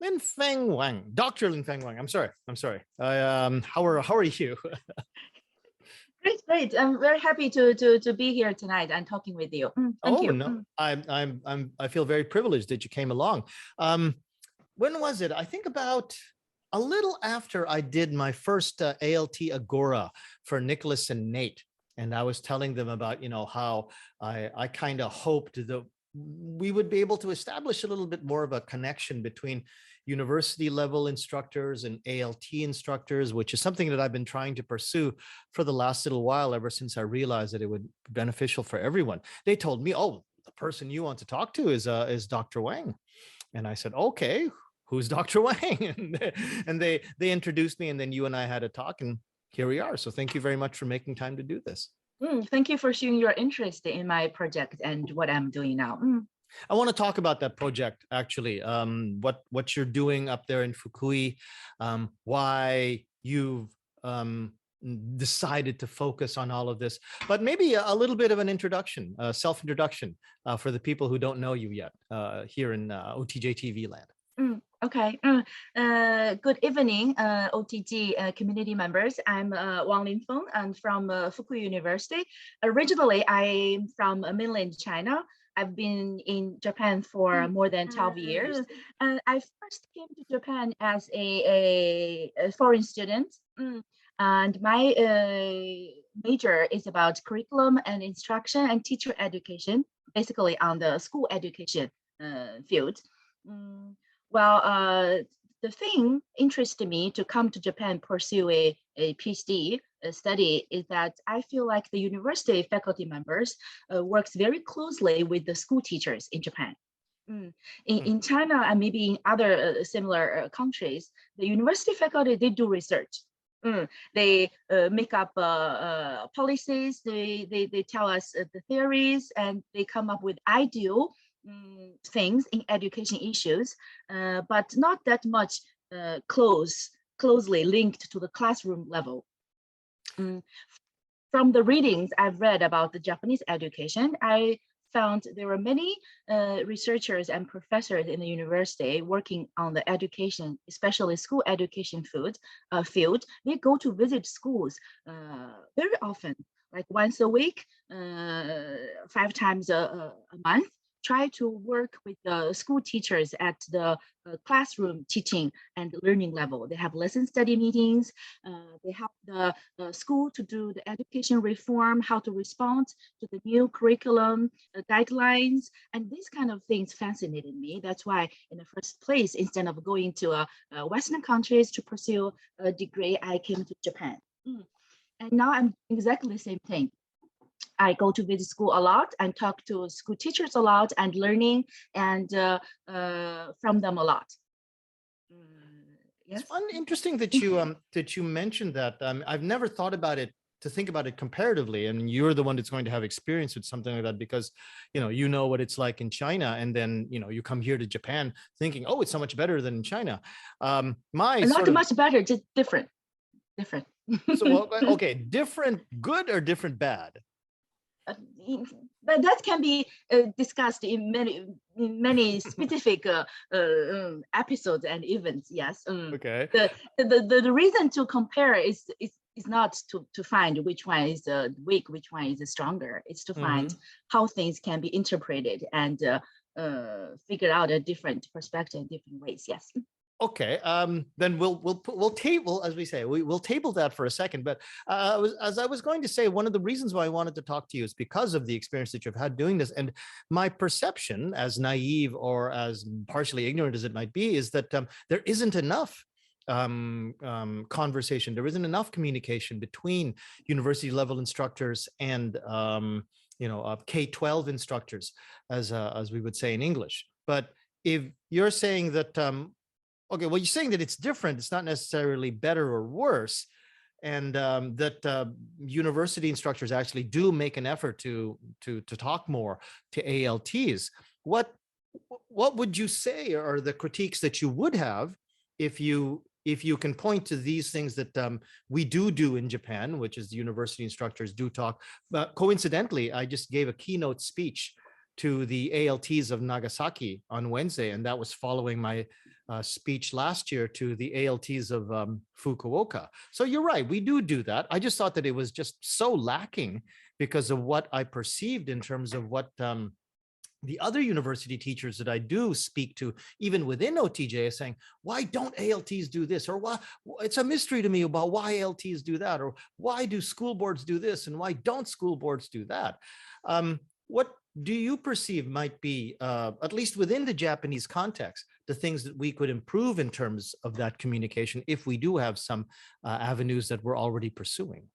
Linfeng Wang, Dr. Linfeng Wang. I'm sorry. How are you? Great, great. I'm very happy to be here tonight and talking with you. Thank Oh you. no, I feel very privileged that you came along. When was it? I think about a little after I did my first ALT Agora for Nicholas and Nate, and I was telling them about how I kind of hoped that we would be able to establish a little bit more of a connection between university level instructors and ALT instructors, which is something that I've been trying to pursue for the last little while, ever since I realized that it would be beneficial for everyone. They told me, oh, the person you want to talk to is Dr. Wang. And I said, okay, who's Dr. Wang? And they introduced me, and then you and I had a talk, and here we are. So thank you very much for making time to do this. Thank you for showing your interest in my project and what I'm doing now. I want to talk about that project, actually, what you're doing up there in Fukui, why you've decided to focus on all of this, but maybe a little bit of an introduction, self-introduction for the people who don't know you yet here in OTJtv land. Okay. Good evening, OTG community members. I'm Wang Linfeng. I'm from Fukui University. Originally, I'm from mainland China. I've been in Japan for more than 12 years. And I first came to Japan as a foreign student. And my major is about curriculum and instruction and teacher education, basically on the school education field. Well, the thing interested me to come to Japan, pursue a PhD study, is that I feel like the university faculty members works very closely with the school teachers in Japan. In China and maybe in other similar countries, the university faculty, they do research. They make up policies, they tell us the theories, and they come up with ideal things in education issues, but not that much closely linked to the classroom level. From the readings I've read about the Japanese education, I found there were many researchers and professors in the university working on the education, especially school education field. They go to visit schools very often, like once a week, 5 times a month. Try to work with the school teachers at the classroom teaching and learning level. They have lesson study meetings. They help the school to do the education reform, how to respond to the new curriculum, guidelines, and these kind of things fascinated me. That's why in the first place, instead of going to Western countries to pursue a degree, I came to Japan. And now I'm exactly the same thing. I go to visit school a lot and talk to school teachers a lot and learning and from them a lot. Yes. It's interesting that you mentioned that. I've never thought about it, to think about it comparatively. And you're the one that's going to have experience with something like that, because you know what it's like in China, and then you come here to Japan thinking, oh, it's so much better than in China. Not much better, just different. So okay, different good or different bad? But that can be discussed in many specific episodes and events. Yes. Okay. The reason to compare is not to find which one is weak, which one is stronger. It's to find how things can be interpreted and figure out a different perspective, different ways. Yes. Okay, then we'll table, as we say, we'll table that for a second. But as I was going to say, one of the reasons why I wanted to talk to you is because of the experience that you've had doing this, and my perception, as naive or as partially ignorant as it might be, is that there isn't enough conversation, there isn't enough communication between university level instructors and K-12 instructors, as we would say in English. But if you're saying that okay, well, you're saying that it's different. It's not necessarily better or worse, and that university instructors actually do make an effort to talk more to ALTs. What would you say are the critiques that you would have if you can point to these things that we do in Japan, which is the university instructors do talk? But coincidentally, I just gave a keynote speech to the ALTs of Nagasaki on Wednesday, and that was following my speech last year to the ALTs of Fukuoka. So you're right, we do that. I just thought that it was just so lacking because of what I perceived in terms of what the other university teachers that I do speak to, even within OTJ, are saying, why don't ALTs do this? Or why, it's a mystery to me about why ALTs do that, or why do school boards do this and why don't school boards do that? What do you perceive might be, at least within the Japanese context, the things that we could improve in terms of that communication if we do have some avenues that we're already pursuing?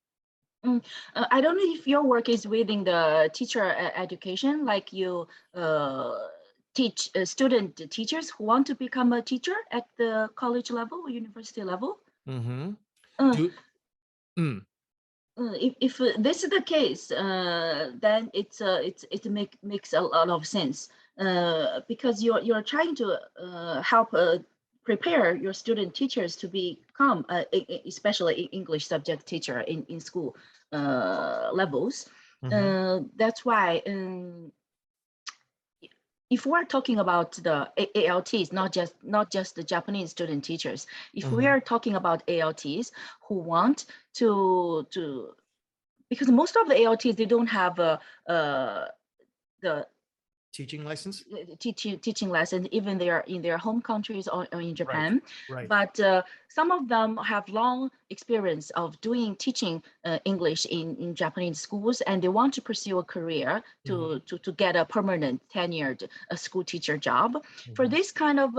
I don't know if your work is within the teacher education, like you teach student teachers who want to become a teacher at the college level or university level. Mm-hmm. If this is the case, then it makes a lot of sense because you're trying to help prepare your student teachers to become, especially English subject teacher in school levels. Mm-hmm. That's why if we're talking about the ALTs, not just the Japanese student teachers, if we are talking about ALTs who want to because most of the ALTs, they don't have the teaching license, teaching license, even they are in their home countries or in Japan. Right. But some of them have long experience of doing teaching English in Japanese schools, and they want to pursue a career to get a permanent tenured school teacher job. For this kind of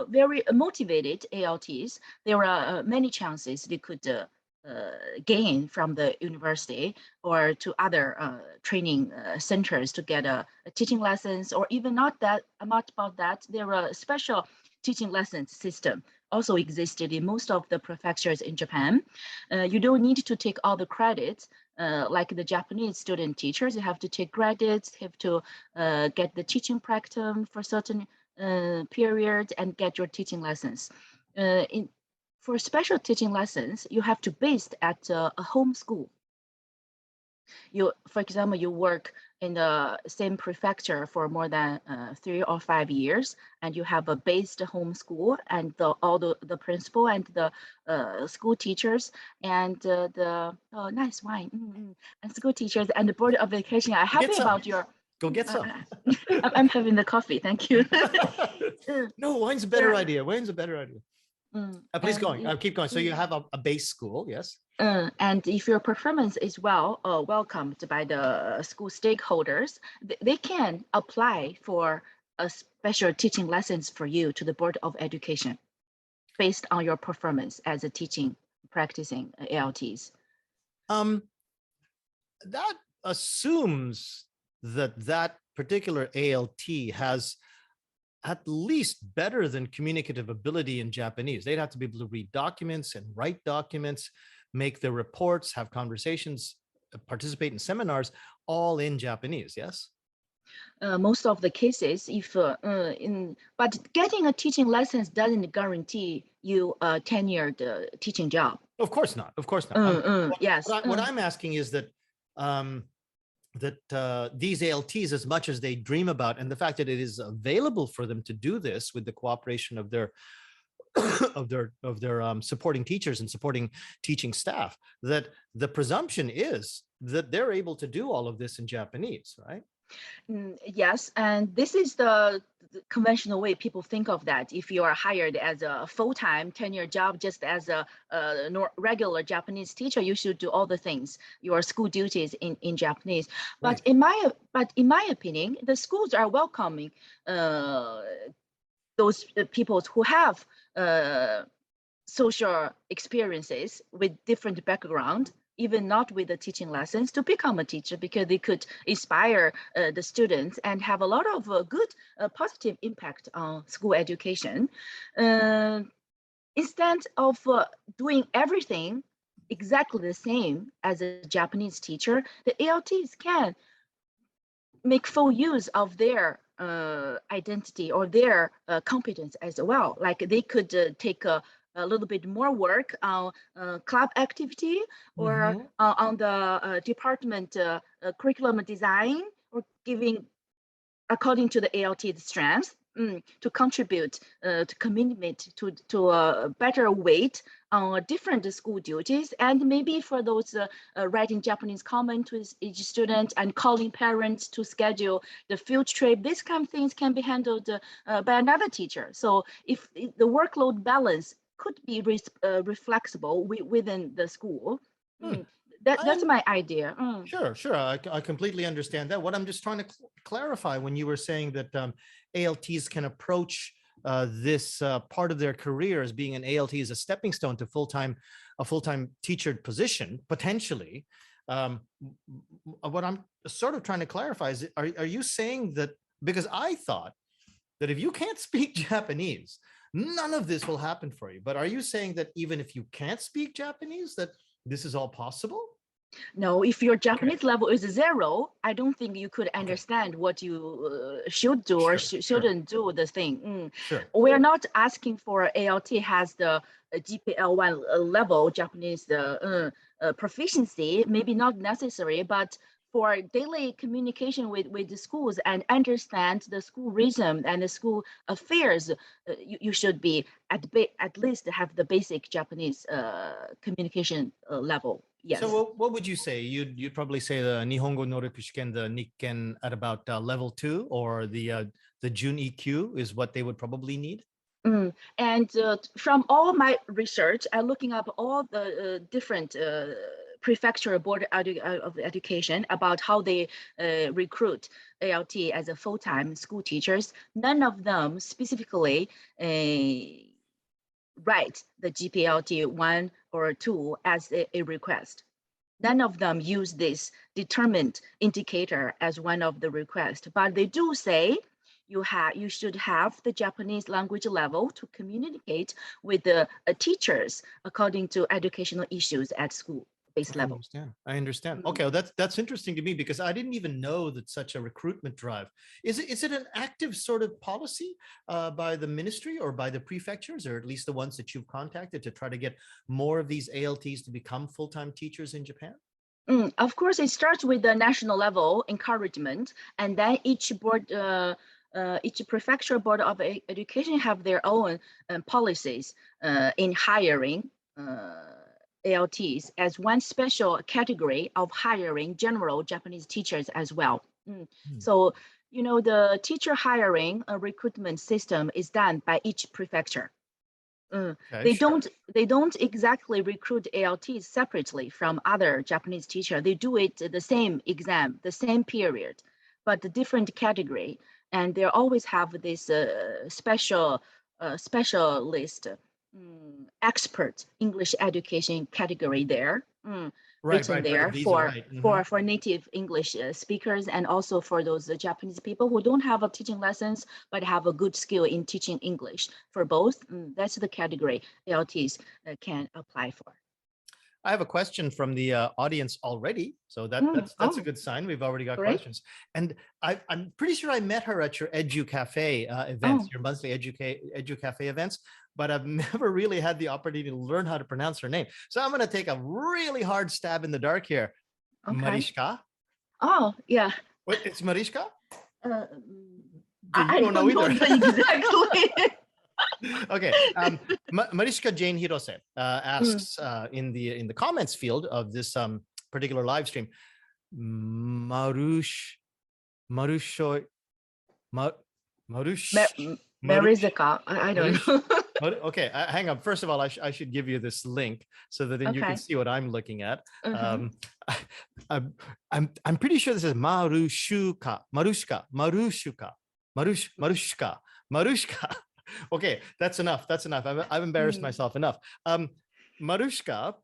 very motivated ALTs, there are many chances they could gain from the university or to other training centers to get a teaching lessons, or even not that much about that. There are a special teaching lessons system also existed in most of the prefectures in Japan. You don't need to take all the credits like the Japanese student teachers. You have to take credits, have to get the teaching practicum for certain period and get your teaching lessons. For special teaching lessons, you have to base at a home school. For example, you work in the same prefecture for more than 3 or 5 years, and you have a based home school, and all the principal and the school teachers and nice wine and school teachers and the board of education are happy about your. Go get some. I'm having the coffee. Thank you. No, wine's a better idea. Wine's a better idea. Please go on. Keep going. So you have a base school, yes? And if your performance is welcomed by the school stakeholders, they can apply for a special teaching lessons for you to the Board of Education based on your performance as a practicing ALTs. That assumes that particular ALT has at least better than communicative ability in Japanese. They'd have to be able to read documents and write documents, make their reports, have conversations, participate in seminars, all in Japanese, yes? Most of the cases, but getting a teaching license doesn't guarantee you a tenured teaching job. Of course not. Of course not. Yes. What I'm asking is that these ALTs, as much as they dream about, and the fact that it is available for them to do this with the cooperation of their supporting teachers and supporting teaching staff, that the presumption is that they're able to do all of this in Japanese, right? Yes, and this is the conventional way people think of that. If you are hired as a full-time tenure job, just as a regular Japanese teacher, you should do all the things, your school duties in Japanese. But Right. in my opinion, the schools are welcoming those people who have social experiences with different background, even not with the teaching lessons, to become a teacher, because they could inspire the students and have a lot of good positive impact on school education. Instead of doing everything exactly the same as a Japanese teacher, the ALTs can make full use of their identity or their competence as well. Like they could take a little bit more work on club activity or on the department curriculum design, or giving according to the ALT's strength. to contribute, to communicate, to a better weight on different school duties, and maybe for those writing Japanese comment to each student and calling parents to schedule the field trip, these kind of things can be handled by another teacher. So if the workload balance could be flexible within the school, that's my idea. Sure. I completely understand that. What I'm just trying to clarify when you were saying that ALTs can approach this part of their career as being an ALT as a stepping stone to a full-time teacher position, potentially. What I'm sort of trying to clarify is, are you saying that, because I thought that if you can't speak Japanese, none of this will happen for you. But are you saying that even if you can't speak Japanese, that this is all possible? No, if your Japanese level is 0, I don't think you could understand what you should do or shouldn't do the thing. Sure. We're not asking for ALT has the GPL1 level Japanese proficiency, maybe not necessary, but for daily communication with the schools and understand the school rhythm and the school affairs, you should be at least have the basic Japanese communication level. Yes. So what would you say? You'd probably say the Nihongo Noriku Shiken, the Nikken, at about level 2, or the Jun EQ is what they would probably need? And from all my research, I'm looking up all the different prefecture board of education about how they recruit ALT as a full-time school teachers. None of them specifically write the GPLT 1 or 2 as a request. None of them use this determined indicator as one of the requests, but they do say you should have the Japanese language level to communicate with the teachers according to educational issues at school based level. I understand. Okay, well, that's interesting to me, because I didn't even know that such a recruitment drive. Is it an active sort of policy by the ministry or by the prefectures, or at least the ones that you've contacted, to try to get more of these ALTs to become full-time teachers in Japan? Of course, it starts with the national level encouragement, and then each board, each prefecture board of education have their own policies in hiring ALTs as one special category of hiring general Japanese teachers as well. So, you know, the teacher hiring recruitment system is done by each prefecture. They don't exactly recruit ALTs separately from other Japanese teachers. They do it the same exam, the same period, but the different category. And they always have this specialist expert English education category there, written there for native English speakers, and also for those Japanese people who don't have a teaching lessons but have a good skill in teaching English. For both, that's the category ALTs can apply for. I have a question from the audience already, so that's a good sign. We've already got questions, and I'm pretty sure I met her at your Edu Cafe events, your monthly Edu Cafe events, but I've never really had the opportunity to learn how to pronounce her name. So I'm going to take a really hard stab in the dark here. Mariska? Oh, yeah. What? It's Mariska? I don't know exactly. Okay, Mariska Jane Hirose asks in the comments field of this particular live stream, Marushka, I don't know. Okay, hang on. First of all, I should give you this link so that then you can see what I'm looking at. I'm pretty sure this is Marushka. Okay, that's enough. I've embarrassed myself enough. Marushka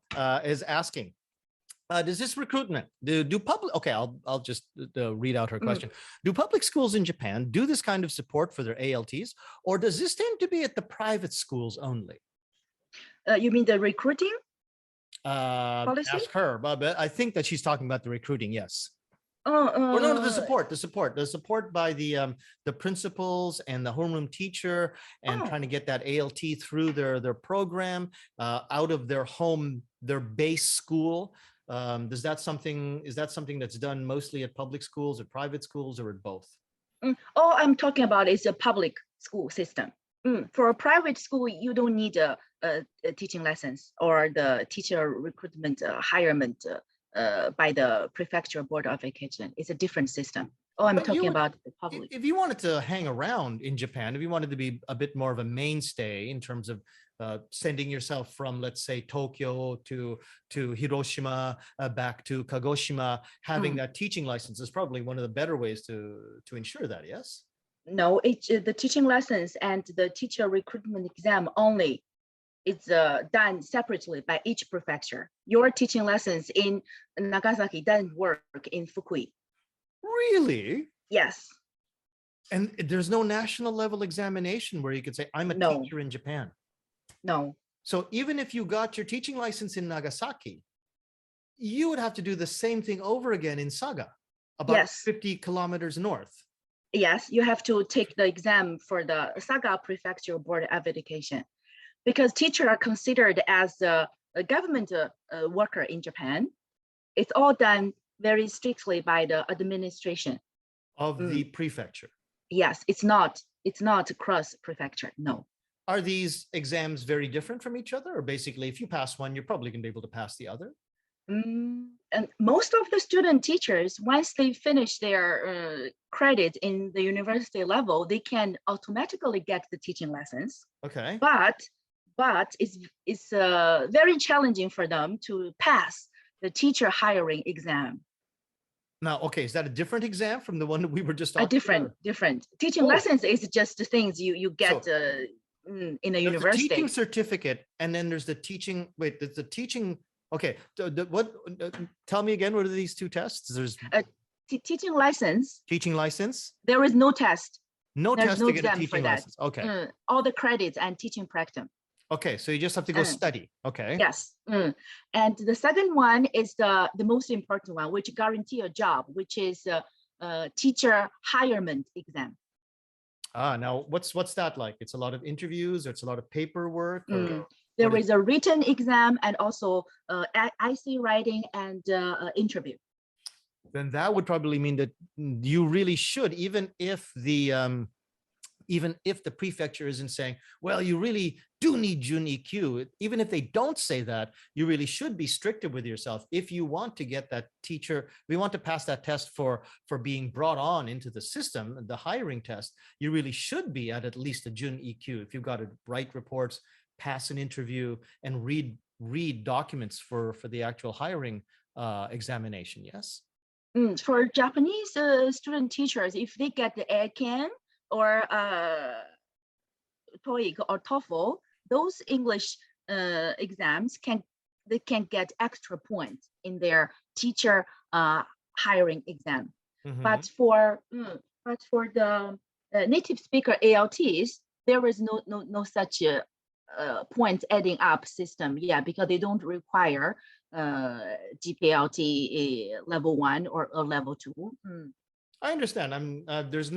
is asking, does this recruitment do public? Okay, I'll just read out her question. Do public schools in Japan do this kind of support for their ALTs, or does this tend to be at the private schools only? You mean the recruiting policy? Ask her, but I think that she's talking about the recruiting. Yes. Or no, the support by the principals and the homeroom teacher, and trying to get that ALT through their program out of their home, their base school. Is that something that's done mostly at public schools, at private schools, or at both? All I'm talking about is a public school system. For a private school, you don't need a teaching license or the teacher recruitment hirement by the prefecture board of education. It's a different system. Oh, I'm But talking about the public. if you wanted to hang around in Japan, if you wanted to be a bit more of a mainstay in terms of sending yourself from, let's say, Tokyo to Hiroshima, back to Kagoshima, having that teaching license is probably one of the better ways to ensure that, yes? No, it's the teaching license and the teacher recruitment exam only. It's done separately by each prefecture. Your teaching license in Nagasaki doesn't work in Fukui. Really? Yes. And there's no national level examination where you could say, I'm a teacher in Japan. No. So even if you got your teaching license in Nagasaki, you would have to do the same thing over again in Saga, about 50 kilometers north. Yes, you have to take the exam for the Saga Prefecture Board of Education, because teachers are considered as a government worker in Japan. It's all done very strictly by the administration of the prefecture. Yes, it's not cross prefecture. No. Are these exams very different from each other, or basically if you pass one, you're probably going to be able to pass the other? And most of the student teachers, once they finish their credit in the university level, they can automatically get the teaching license. Okay. But it's very challenging for them to pass the teacher hiring exam. Now, okay, is that a different exam from the one that we were just talking about? Different. Teaching license is just the things you get in a university. The teaching certificate, and then there's the teaching. Wait, there's the teaching. Okay, tell me again. What are these two tests? There's teaching license. Teaching license. There is no test. No test to get a teaching license. Okay. All the credits and teaching practice. Okay, so you just have to go study. Okay. Yes. And the second one is the most important one, which guarantee a job, which is teacher hirement exam. Now what's that like? It's a lot of interviews, or it's a lot of paperwork? There is a written exam and also IC writing and interview. Then that would probably mean that you really should, even if the prefecture isn't saying, well, you really do need Jun EQ, even if they don't say that, you really should be stricter with yourself. If you want to get that teacher, we want to pass that test for being brought on into the system, the hiring test, you really should be at least a Jun EQ. If you've got to write reports, pass an interview, and read documents for the actual hiring examination, yes? For Japanese student teachers, if they get the ECAN or TOEIC or TOEFL, those English exams can get extra points in their teacher hiring exam. But for the native speaker ALTs, there is no such points adding up system. Yeah, because they don't require GPLT level 1 or level 2. I understand. There's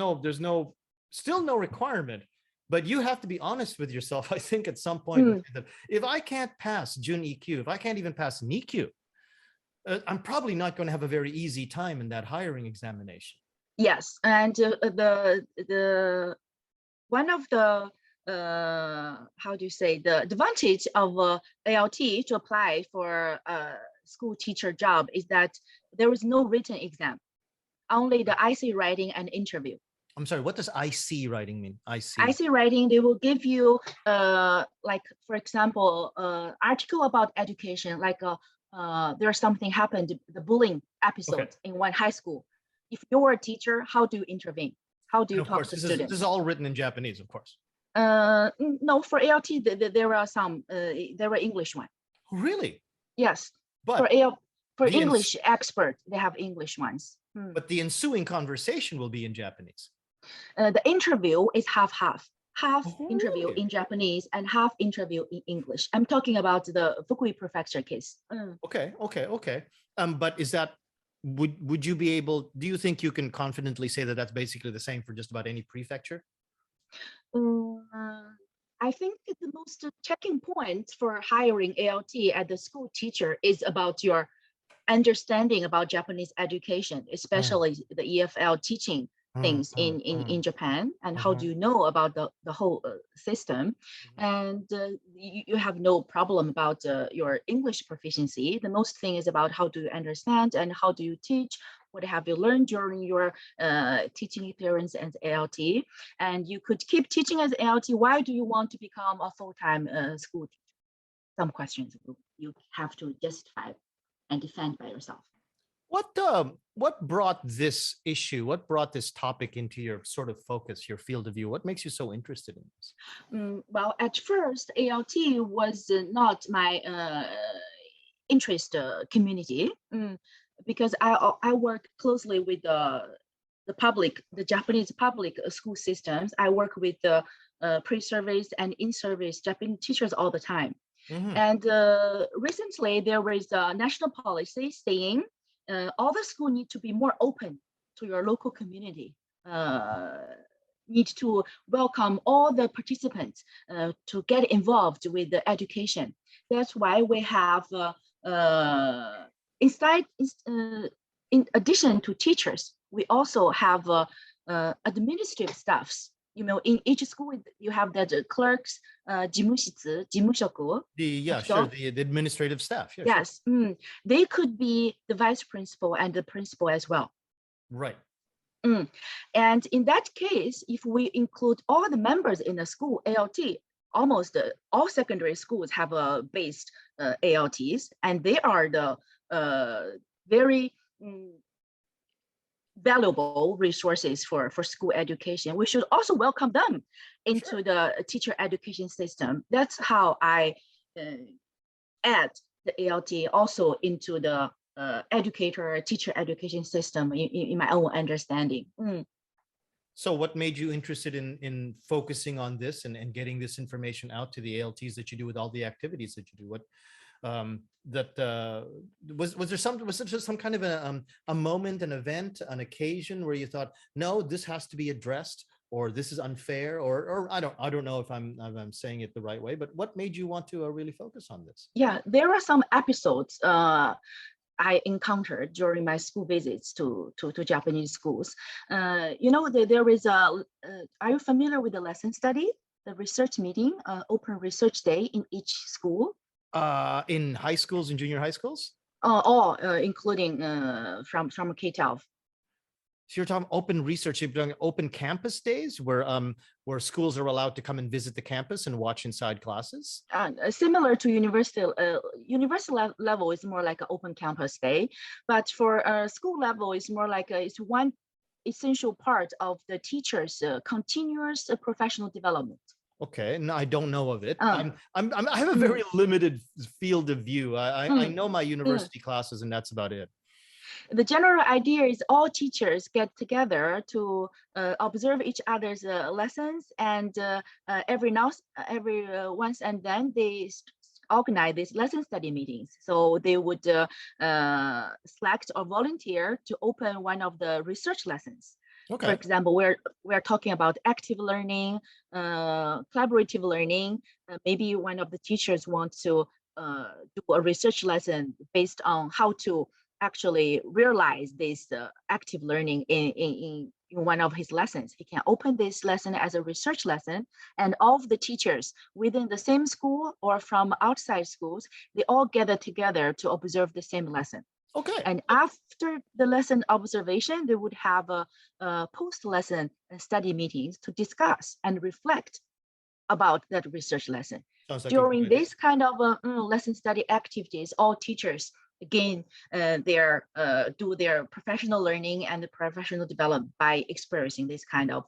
still no requirement, but you have to be honest with yourself. I think at some point, if I can't pass Jun EQ, if I can't even pass NIQ, I'm probably not going to have a very easy time in that hiring examination. Yes, and the one of the how do you say, the advantage of ALT to apply for a school teacher job is that there is no written exam, only the IC writing and interview. I'm sorry, what does IC writing mean? IC writing, they will give you like, for example, article about education, like there's something happened, the bullying episode in one high school. If you're a teacher, how do you intervene? How do you talk to students? This is all written in Japanese, of course. No, for ALT, there are some, there are English one. Really? Yes. But for English expert, they have English ones. But the ensuing conversation will be in Japanese. The interview is half interview in Japanese and half interview in English. I'm talking about the Fukui prefecture case. Okay. But is that, would you be able, do you think you can confidently say that that's basically the same for just about any prefecture? I think that the most checking point for hiring ALT as the school teacher is about your understanding about Japanese education, especially the EFL teaching things in Japan, and how do you know about the whole system, and you have no problem about your English proficiency. The most thing is about how do you understand and how do you teach, what have you learned during your teaching experience as ALT, and you could keep teaching as ALT. Why do you want to become a full-time school teacher? Some questions you have to justify and defend by yourself. What brought this issue, what brought this topic into your sort of focus, your field of view? What makes you so interested in this? Well, at first, ALT was not my interest community, because I work closely with the Japanese public school systems. I work with the pre-service and in-service Japanese teachers all the time. And recently, there was a national policy saying all the schools need to be more open to your local community, need to welcome all the participants to get involved with the education. That's why we have, in addition to teachers, we also have administrative staffs. You know, in each school, you have the clerks, 事務室, 事務職. The administrative staff. Yeah, yes, sure. They could be the vice principal and the principal as well. Right. And in that case, if we include all the members in the school ALT, almost all secondary schools have based ALTs, and they are the very valuable resources for school education. We should also welcome them into the teacher education system. That's how I add the ALT also into the educator teacher education system in my own understanding. So what made you interested in focusing on this and getting this information out to the ALTs that you do with all the activities that you do? What was there some kind of a moment, an event, an occasion where you thought, no, this has to be addressed, or this is unfair, or I don't know if I'm saying it the right way, but what made you want to really focus on this? Yeah, there are some episodes I encountered during my school visits to Japanese schools. You know, there is are you familiar with the lesson study, the research meeting, open research day in each school? In high schools and junior high schools? All, including from K-12. So you're talking open research, you're doing open campus days where schools are allowed to come and visit the campus and watch inside classes? Similar to university level is more like an open campus day, but for school level is more like it's one essential part of the teacher's continuous professional development. Okay, no, I don't know of it. I have a very limited field of view. I know my university classes, and that's about it. The general idea is all teachers get together to observe each other's lessons, and every once and then they organize these lesson study meetings. So they would select or volunteer to open one of the research lessons. Okay. For example, we're talking about active learning, collaborative learning. Maybe one of the teachers wants to do a research lesson based on how to actually realize this active learning in one of his lessons. He can open this lesson as a research lesson, and all of the teachers within the same school or from outside schools, they all gather together to observe the same lesson. Okay. And after the lesson observation, they would have a post-lesson study meetings to discuss and reflect about that research lesson. Like during this kind of lesson study activities, all teachers again do their professional learning and professional development by experiencing this kind of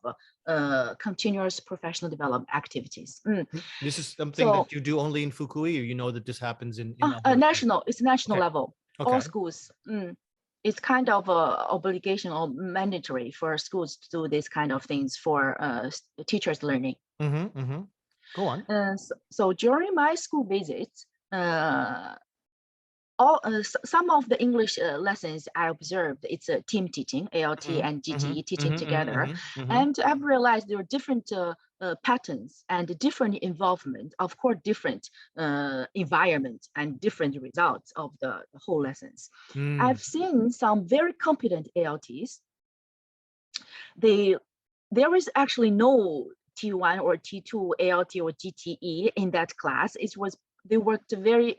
continuous professional development activities. This is something that you do only in Fukui, or you know that this happens in national? It's national okay. level. Okay. All schools. It's kind of obligation or mandatory for schools to do this kind of things for teachers learning. Go on. So during my school visits, some of the English lessons I observed, it's a team teaching, ALT and GTE teaching together. And I've realized there are different patterns and different involvement, of course, different environment and different results of the whole lessons. I've seen some very competent ALTs, there is actually no T1 or T2 ALT or GTE in that class. They worked very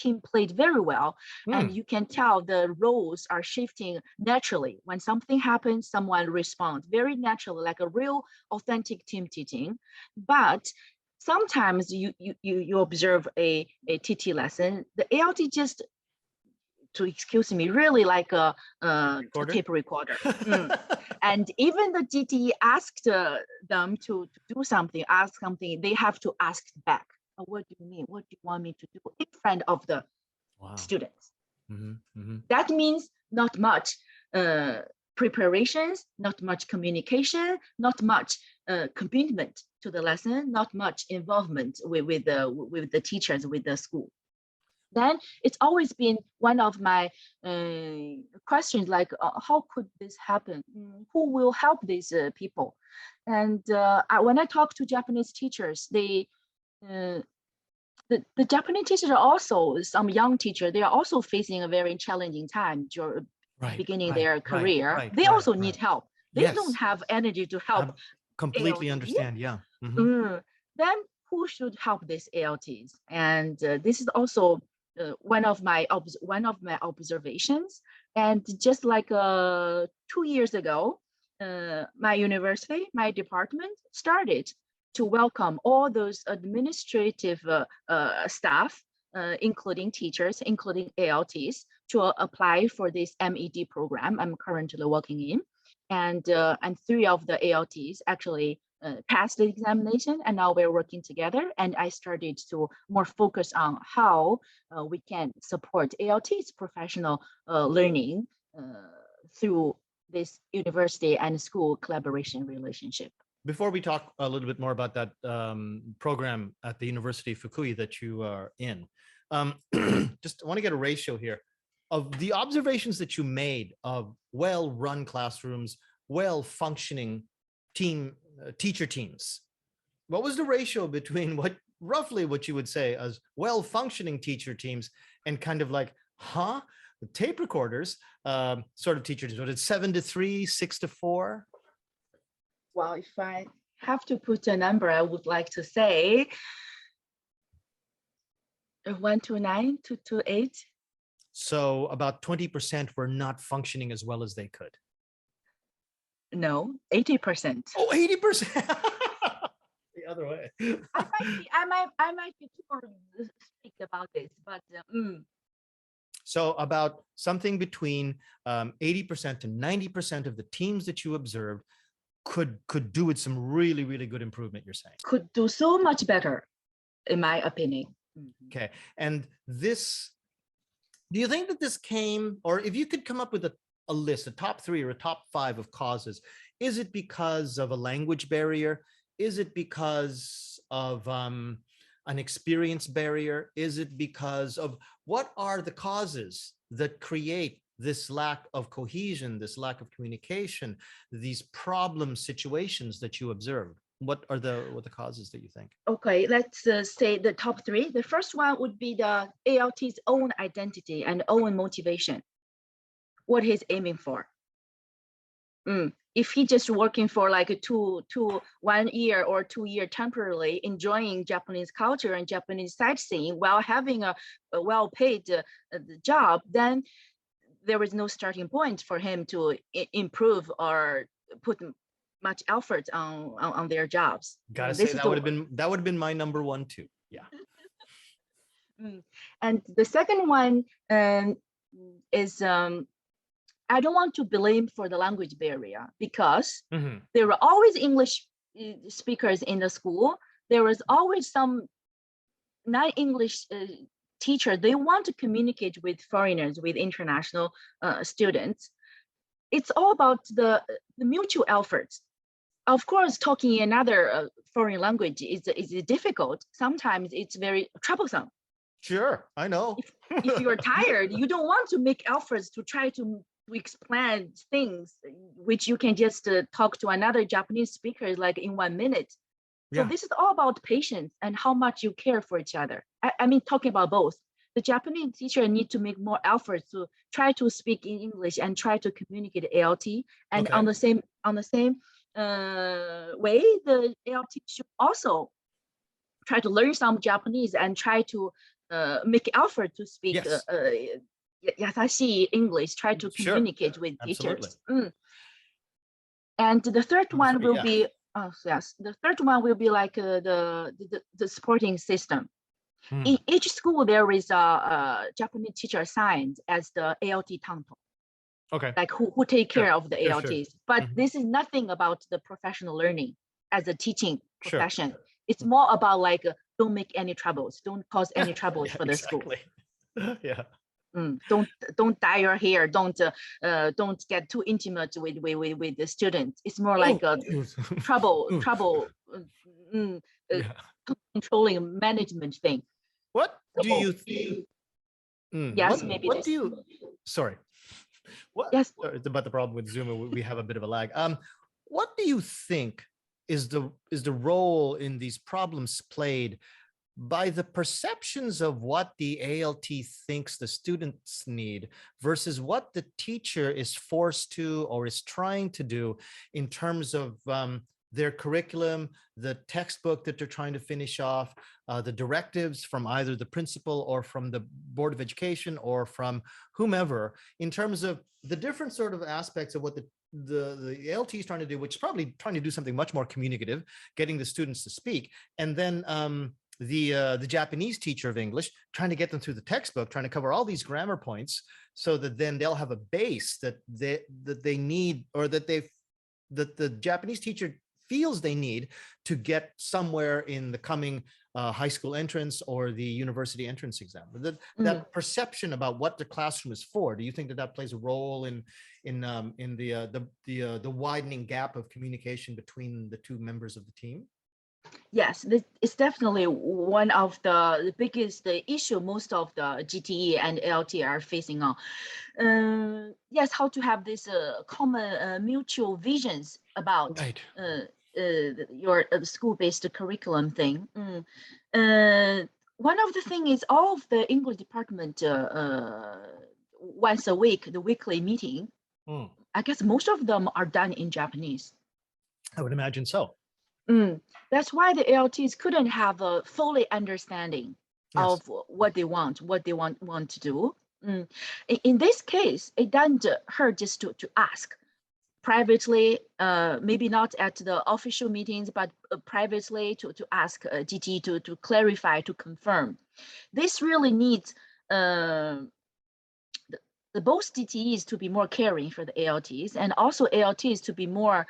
team played very well, and you can tell the roles are shifting naturally. When something happens, someone responds very naturally, like a real authentic team teaching. But sometimes you observe a TT lesson, the ALT just, to excuse me, really like a tape recorder. And even the GTE asked them to do something, ask something, they have to ask back. What do you mean? What do you want me to do in front of the students? That means not much preparations, not much communication, not much commitment to the lesson, not much involvement with the teachers, with the school. Then it's always been one of my questions, like how could this happen? Who will help these people? And when I talk to Japanese teachers, the Japanese teachers are also, some young teachers, they are also facing a very challenging time beginning their career. They also need help. They don't have energy to help. Completely understand, yeah. Then who should help these ALTs? And this is also one of my observations. And just like 2 years ago, my university, my department started to welcome all those administrative staff, including teachers, including ALTs, to apply for this M.Ed program I'm currently working in. And 3 of the ALTs actually passed the examination, and now we're working together. And I started to more focus on how we can support ALTs professional learning through this university and school collaboration relationship. Before we talk a little bit more about that program at the University of Fukui that you are in, just want to get a ratio here of the observations that you made of well-run classrooms, well-functioning teacher teams. What was the ratio between roughly what you would say as well-functioning teacher teams and kind of like, the tape recorders sort of teacher teams? Was it 7-3, 6-4? Well, if I have to put a number, I would like to say 1-9, 2-8. So about 20% were not functioning as well as they could. No, 80%. Oh, 80%. The other way. I might be too speak about this, but So about something between 80% to 90% of the teams that you observed could do with some really, really good improvement, you're saying? Could do so much better, in my opinion. Okay. And this, do you think that this came, or if you could come up with a list, a top 3 or a top 5 of causes, is it because of a language barrier? Is it because of an experience barrier? Is it because of, what are the causes that create this lack of cohesion, this lack of communication, these problem situations that you observe? What are the causes that you think? Okay, let's say the top 3. The first one would be the ALT's own identity and own motivation, what he's aiming for. If he just working for like a 1 year or 2 year temporarily enjoying Japanese culture and Japanese sightseeing while having a well-paid job, then there is no starting point for him to improve or put much effort on their jobs. Gotta say that would have been my number 1 too. Yeah. And the second one is I don't want to blame for the language barrier, because there were always English speakers in the school. There was always some non-English teacher. They want to communicate with foreigners, with international students. It's all about the mutual efforts. Of course, talking another foreign language is difficult. Sometimes it's very troublesome. Sure, I know. If you're tired, you don't want to make efforts to try to explain things which you can just talk to another Japanese speaker like in 1 minute. So this is all about patience and how much you care for each other. I mean, talking about both the Japanese teacher need to make more effort to try to speak in English and try to communicate ALT. And on the same way, the ALT should also try to learn some Japanese and try to make effort to speak Yasashi English, try to communicate with teachers. And the third one will be, the third one will be like the supporting system. In each school, there is a Japanese teacher assigned as the ALT tanto. Like who take care of the ALTs. But this is nothing about the professional learning as a teaching profession. It's more about like, don't make any troubles. Don't cause any troubles for the school. Don't dye your hair. Don't get too intimate with the students. It's more like a trouble controlling management thing. What do you think? Yes, maybe. What do you? Sorry. What? Yes. It's about the problem with Zoom. We have a bit of a lag. What do you think is the role in these problems played by the perceptions of what the ALT thinks the students need versus what the teacher is forced to or is trying to do in terms of their curriculum, the textbook that they're trying to finish off, the directives from either the principal or from the Board of Education or from whomever, in terms of the different sort of aspects of what the ALT is trying to do, which is probably trying to do something much more communicative, getting the students to speak, and then the Japanese teacher of English trying to get them through the textbook, trying to cover all these grammar points so that then they'll have a base that they need, or that the Japanese teacher feels they need to get somewhere in the coming high school entrance or the university entrance exam. That perception about what the classroom is for, do you think that plays a role in the widening gap of communication between the two members of the team? Yes, it's definitely one of the biggest issue most of the GTE and ALT are facing on. Yes, how to have this common mutual visions about your school-based curriculum thing. One of the things is all of the English department once a week, the weekly meeting. I guess most of them are done in Japanese. I would imagine so. That's why the ALTs couldn't have a fully understanding of what they want to do. In this case, it doesn't hurt just to ask privately, maybe not at the official meetings, but privately to ask GT to clarify, to confirm. This really needs the both GTEs to be more caring for the ALTs, and also ALTs to be more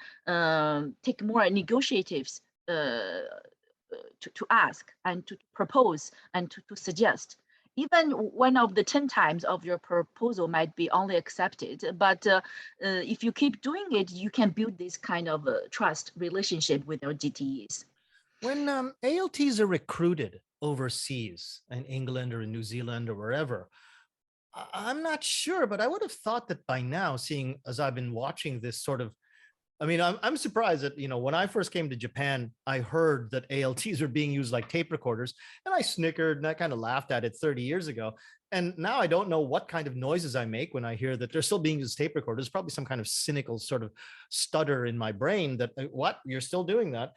take more negotiatives to ask and to propose and to suggest. Even one of the 10 times of your proposal might be only accepted, but if you keep doing it, you can build this kind of trust relationship with your GTEs. When ALTs are recruited overseas in England or in New Zealand or wherever, I'm not sure, but I would have thought that by now, seeing as I've been watching this sort of, I mean, I'm surprised that, when I first came to Japan, I heard that ALTs were being used like tape recorders, and I snickered and I kind of laughed at it 30 years ago. And now I don't know what kind of noises I make when I hear that they're still being used as tape recorders. Probably some kind of cynical sort of stutter in my brain that, what, you're still doing that.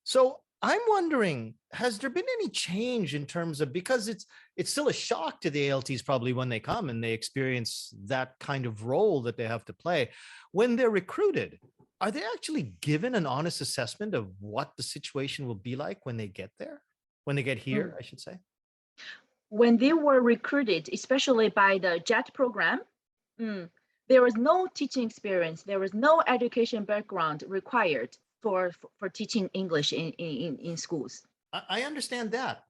So I'm wondering, has there been any change in terms of, because it's still a shock to the ALTs probably when they come and they experience that kind of role that they have to play. When they're recruited, are they actually given an honest assessment of what the situation will be like when they get there? When they get here, I should say. When they were recruited, especially by the JET program, there was no teaching experience. There was no education background required for teaching English in schools. I understand that.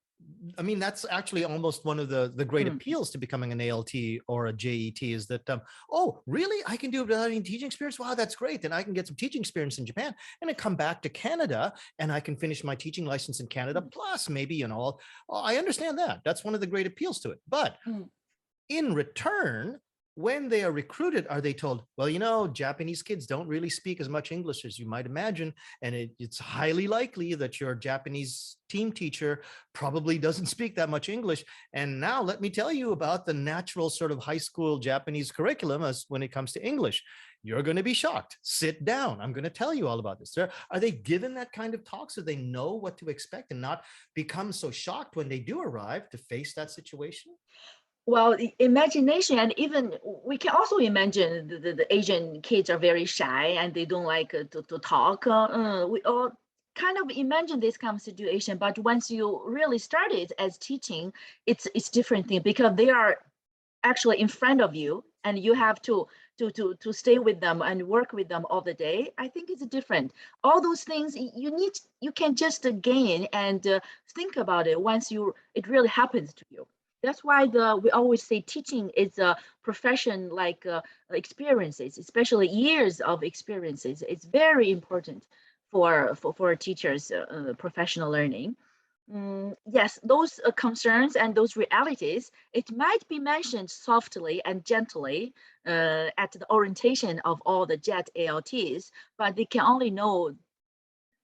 I mean, that's actually almost one of the great appeals to becoming an ALT or a JET is that, oh, really? I can do it without any teaching experience? Wow, that's great. Then I can get some teaching experience in Japan and then come back to Canada and I can finish my teaching license in Canada. Plus maybe, I understand that. That's one of the great appeals to it. But in return, when they are recruited, are they told, well, you know, Japanese kids don't really speak as much English as you might imagine. And it's highly likely that your Japanese team teacher probably doesn't speak that much English. And now let me tell you about the natural sort of high school Japanese curriculum as when it comes to English. You're going to be shocked. Sit down. I'm going to tell you all about this. Are they given that kind of talk so they know what to expect and not become so shocked when they do arrive to face that situation? Well, imagination, and even we can also imagine the Asian kids are very shy and they don't like to talk. We all kind of imagine this kind of situation, but once you really start it as teaching, it's different thing because they are actually in front of you and you have to stay with them and work with them all the day. I think it's different. All those things you can just gain and think about it once it really happens to you. That's why we always say teaching is a profession like experiences, especially years of experiences. It's very important for teachers' professional learning. Yes, those concerns and those realities, it might be mentioned softly and gently at the orientation of all the JET ALTs, but they can only know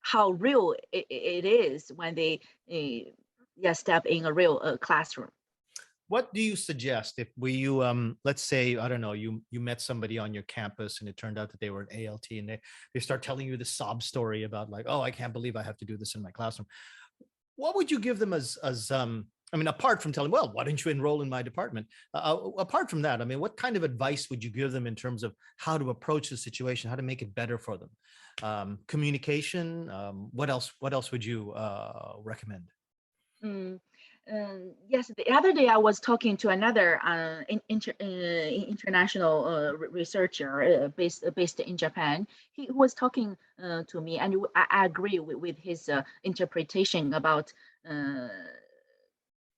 how real it is when they step in a real classroom. What do you suggest if let's say, I don't know, you met somebody on your campus and it turned out that they were an ALT and they start telling you the sob story about like, oh, I can't believe I have to do this in my classroom. What would you give them as I mean, apart from telling, well, why don't you enroll in my department? Apart from that, I mean, what kind of advice would you give them in terms of how to approach the situation, how to make it better for them? Communication. What else would you recommend? Mm, yes, the other day I was talking to another international researcher based in Japan. He was talking to me, and I agree with his interpretation about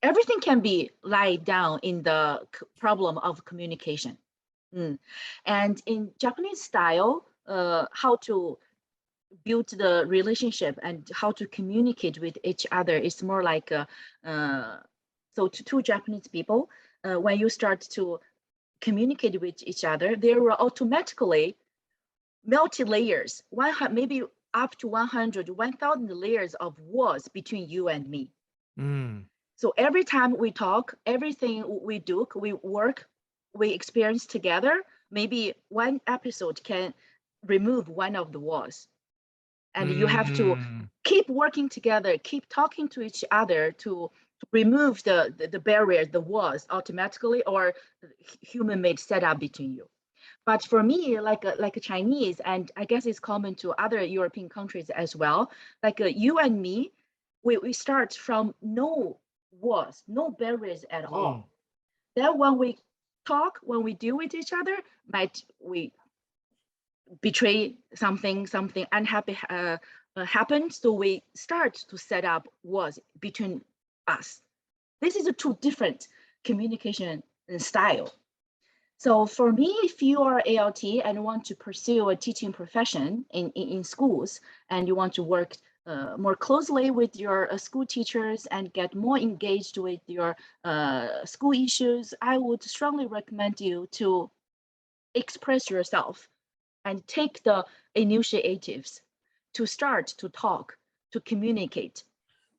everything can be laid down in the problem of communication. And in Japanese style, how to build the relationship and how to communicate with each other is more like so to two Japanese people, when you start to communicate with each other, there will automatically multi-layers, maybe up to 100, 1,000 layers of words between you and me. So every time we talk, everything we do, we work, we experience together, maybe one episode can remove one of the words. And you have to keep working together, keep talking to each other to remove the barrier, the walls automatically or human-made setup between you. But for me, like a Chinese, and I guess it's common to other European countries as well, like you and me, we start from no walls, no barriers at all. Then when we talk, when we deal with each other, we betray something unhappy happened, so we start to set up walls between us. This is a two different communication style. So for me, if you are ALT and want to pursue a teaching profession in schools, and you want to work more closely with your school teachers and get more engaged with your school issues, I would strongly recommend you to express yourself and take the initiatives to start to talk, to communicate,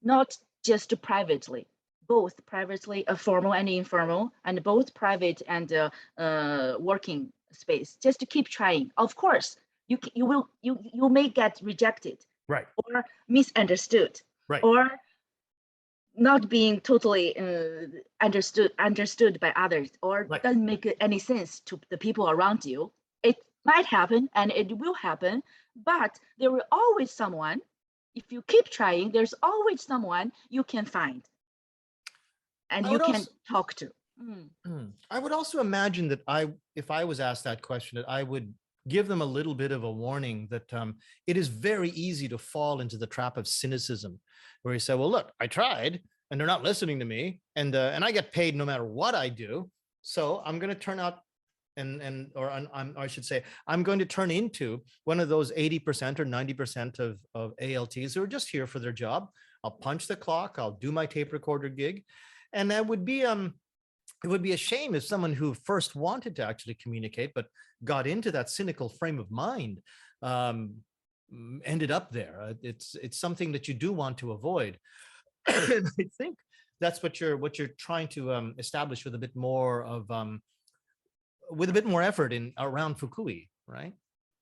not just privately, both privately, formal and informal, and both private and working space. Just to keep trying. Of course, you may get rejected, right, or misunderstood, right, or not being totally understood by others, or right. doesn't make any sense to the people around you. It might happen and it will happen, but there will always someone, if you keep trying, there's always someone you can find and you can talk to. I would also imagine that if I was asked that question, that I would give them a little bit of a warning that it is very easy to fall into the trap of cynicism, where you say, well, look, I tried and they're not listening to me, and I get paid no matter what I do. So I'm going to turn out I should say, I'm going to turn into one of those 80% or 90% of ALTs who are just here for their job. I'll punch the clock. I'll do my tape recorder gig. And that would be, it would be a shame if someone who first wanted to actually communicate, but got into that cynical frame of mind, ended up there. It's something that you do want to avoid. And I think that's what you're trying to establish with a bit more of with a bit more effort in around Fukui, right?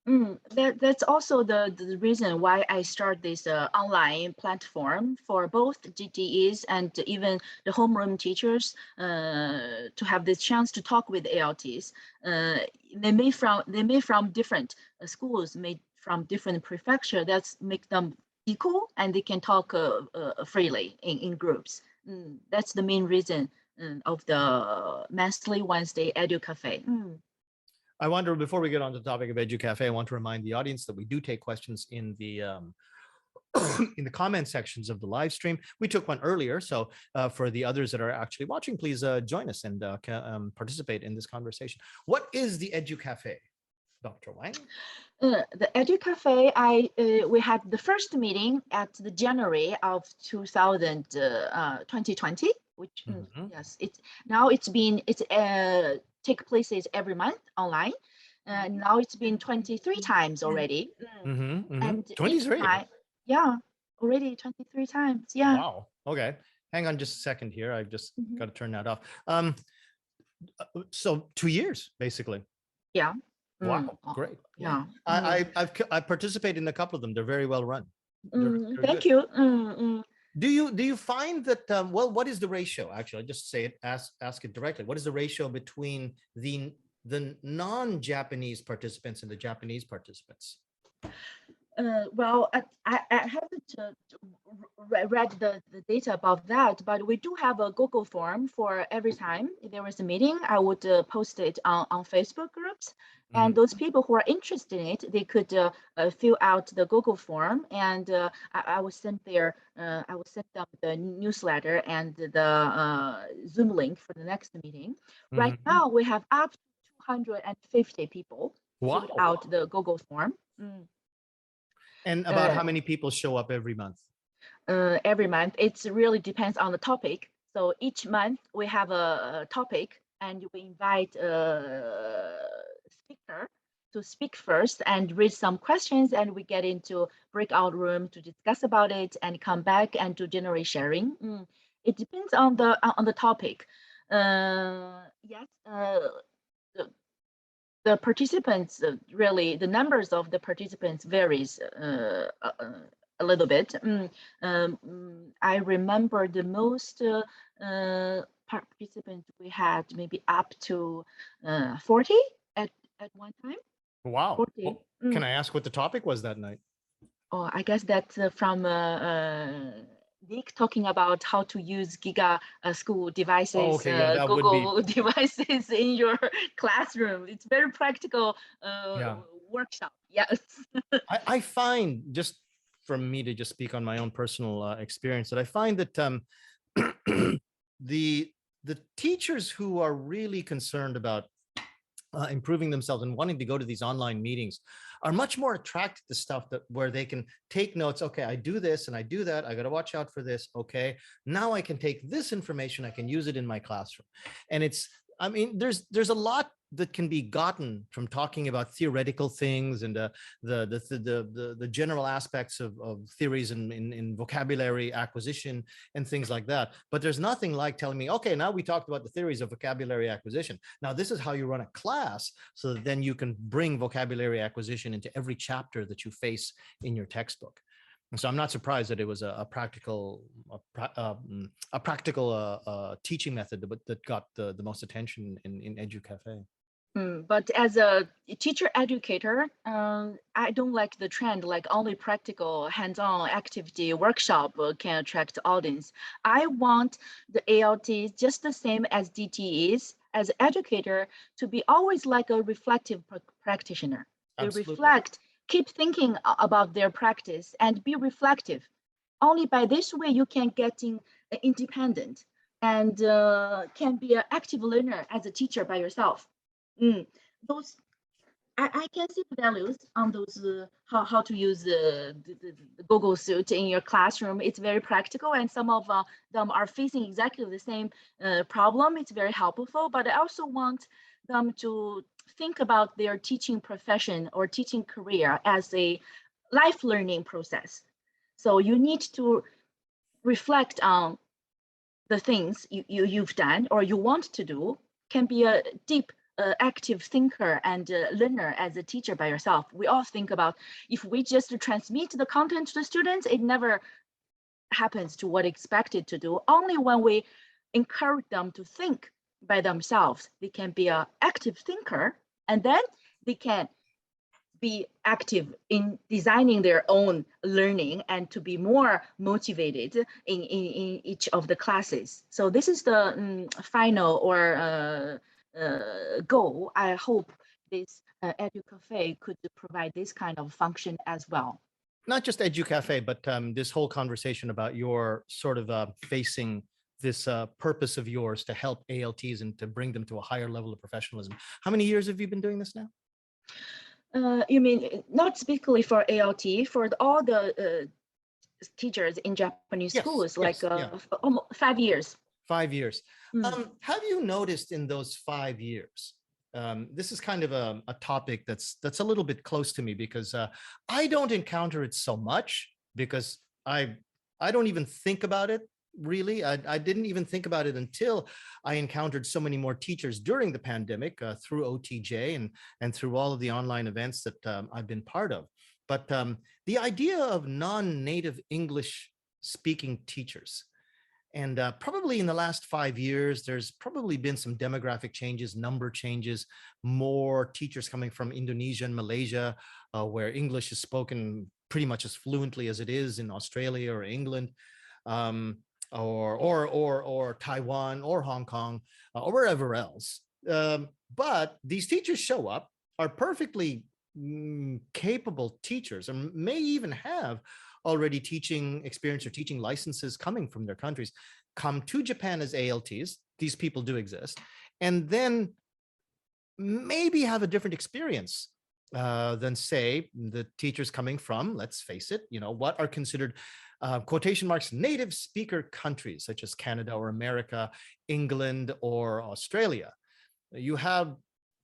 That's also the reason why I start this online platform for both GTEs and even the homeroom teachers to have this chance to talk with ALTs. They may from different schools, may from different prefecture. That's make them equal and they can talk freely in groups. That's the main reason of the monthly Wednesday Edu Cafe. I wonder, before we get on to the topic of EduCafe, I want to remind the audience that we do take questions in the in the comment sections of the live stream. We took one earlier, so for the others that are actually watching, please join us and participate in this conversation. What is the EduCafe, Dr. Wang? The Edu Cafe, we had the first meeting at the January of 2020, which yes, it's take places every month online. Now it's been 23 times already. And 23. Yeah, already 23 times. Yeah. Wow. Okay. Hang on just a second here. I've just got to turn that off. So 2 years, basically. Yeah. Wow, great. Yeah. I've participated in a couple of them. They're very well run. Thank you. Do you find that well, what is the ratio? Actually, I just say it, ask it directly. What is the ratio between the non-Japanese participants and the Japanese participants? Well, I haven't read the data about that, but we do have a Google form for every time there was a meeting. I would post it on Facebook groups. And those people who are interested in it, they could fill out the Google form, and I will send them the newsletter and the Zoom link for the next meeting. Right now, we have up to 250 people filled out the Google form. And about how many people show up every month? Every month, it really depends on the topic. So each month we have a topic, and we invite speaker to speak first and read some questions, and we get into breakout room to discuss about it and come back and do general sharing. It depends on the topic. Yes, the participants really, the numbers of the participants varies a little bit. I remember the most participants we had maybe up to 40 at one time. Wow. 40. Well, can I ask what the topic was that night? Oh, I guess that's from Nick talking about how to use Giga school devices, Google devices in your classroom. It's very practical workshop. Yes. I find, just from me to just speak on my own personal experience, that I find that the teachers who are really concerned about improving themselves and wanting to go to these online meetings are much more attracted to stuff where they can take notes. Okay, I do this and I do that. I got to watch out for this. Okay, now I can take this information. I can use it in my classroom. And I mean, there's a lot that can be gotten from talking about theoretical things and the general aspects of theories in vocabulary acquisition and things like that. But there's nothing like telling me, okay, now we talked about the theories of vocabulary acquisition. Now this is how you run a class, so that then you can bring vocabulary acquisition into every chapter that you face in your textbook. And so I'm not surprised that it was a practical teaching method that got the most attention in EduCafe. But as a teacher educator, I don't like the trend like only practical hands-on activity workshop can attract the audience. I want the ALTs just the same as DTEs as educator to be always like a reflective practitioner. Absolutely. They reflect, keep thinking about their practice and be reflective. Only by this way you can get independent and can be an active learner as a teacher by yourself. I can see the values on those how to use the Google suit in your classroom. It's very practical, and some of them are facing exactly the same problem. It's very helpful, but I also want them to think about their teaching profession or teaching career as a life learning process. So you need to reflect on the things you've done or you want to do. Can be a deep active thinker and learner as a teacher by yourself. We all think about if we just transmit the content to the students, it never happens to what expected to do. Only when we encourage them to think by themselves, they can be an active thinker, and then they can be active in designing their own learning and to be more motivated in each of the classes. So this is the final or goal. I hope this EduCafe could provide this kind of function as well. Not just EduCafe, but this whole conversation about your sort of facing this purpose of yours to help ALTs and to bring them to a higher level of professionalism. How many years have you been doing this now? You mean not specifically for ALT, for all the teachers in Japanese schools, like almost 5 years. 5 years. Have you noticed in those 5 years? This is kind of a topic that's a little bit close to me because I don't encounter it so much because I don't even think about it. Really, I didn't even think about it until I encountered so many more teachers during the pandemic through OTJ and through all of the online events that I've been part of. But the idea of non-native English speaking teachers, and probably in the last 5 years, there's probably been some demographic changes, number changes, more teachers coming from Indonesia and Malaysia, where English is spoken pretty much as fluently as it is in Australia or England. Or Taiwan or Hong Kong or wherever else. But these teachers show up, are perfectly capable teachers, and may even have already teaching experience or teaching licenses coming from their countries, come to Japan as ALTs. These people do exist, and then maybe have a different experience than, say, the teachers coming from, let's face it, what are considered quotation marks native speaker countries such as Canada or America, England or Australia. You have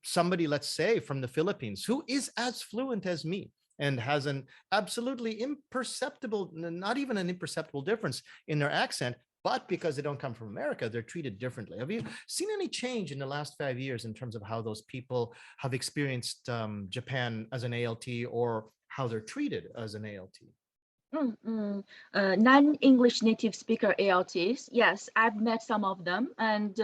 somebody, let's say, from the Philippines who is as fluent as me and has an absolutely imperceptible, not even an imperceptible difference in their accent, but because they don't come from America, they're treated differently. Have you seen any change in the last 5 years in terms of how those people have experienced Japan as an ALT or how they're treated as an ALT? Non-English native speaker ALTs, yes, I've met some of them, and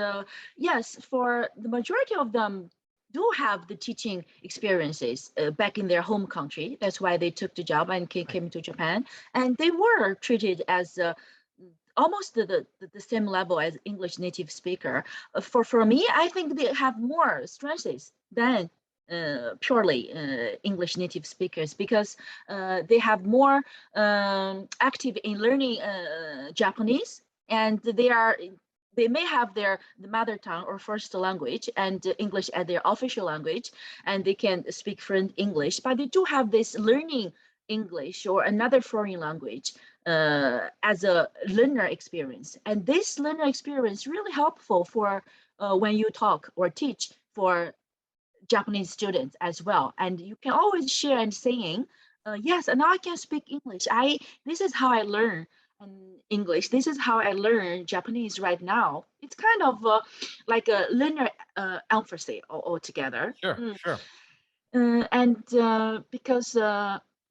yes, for the majority of them do have the teaching experiences back in their home country. That's why they took the job and came to Japan, and they were treated as almost the same level as English native speaker. For me, I think they have more strengths than purely English native speakers, because they have more active in learning Japanese, and they may have the mother tongue or first language and English as their official language, and they can speak fluent English, but they do have this learning English or another foreign language as a learner experience. And this learner experience really helpful for when you talk or teach for Japanese students as well. And you can always share and saying, yes, and I can speak English. This is how I learn English. This is how I learn Japanese right now. It's kind of like a learner emphasis altogether. Sure. And because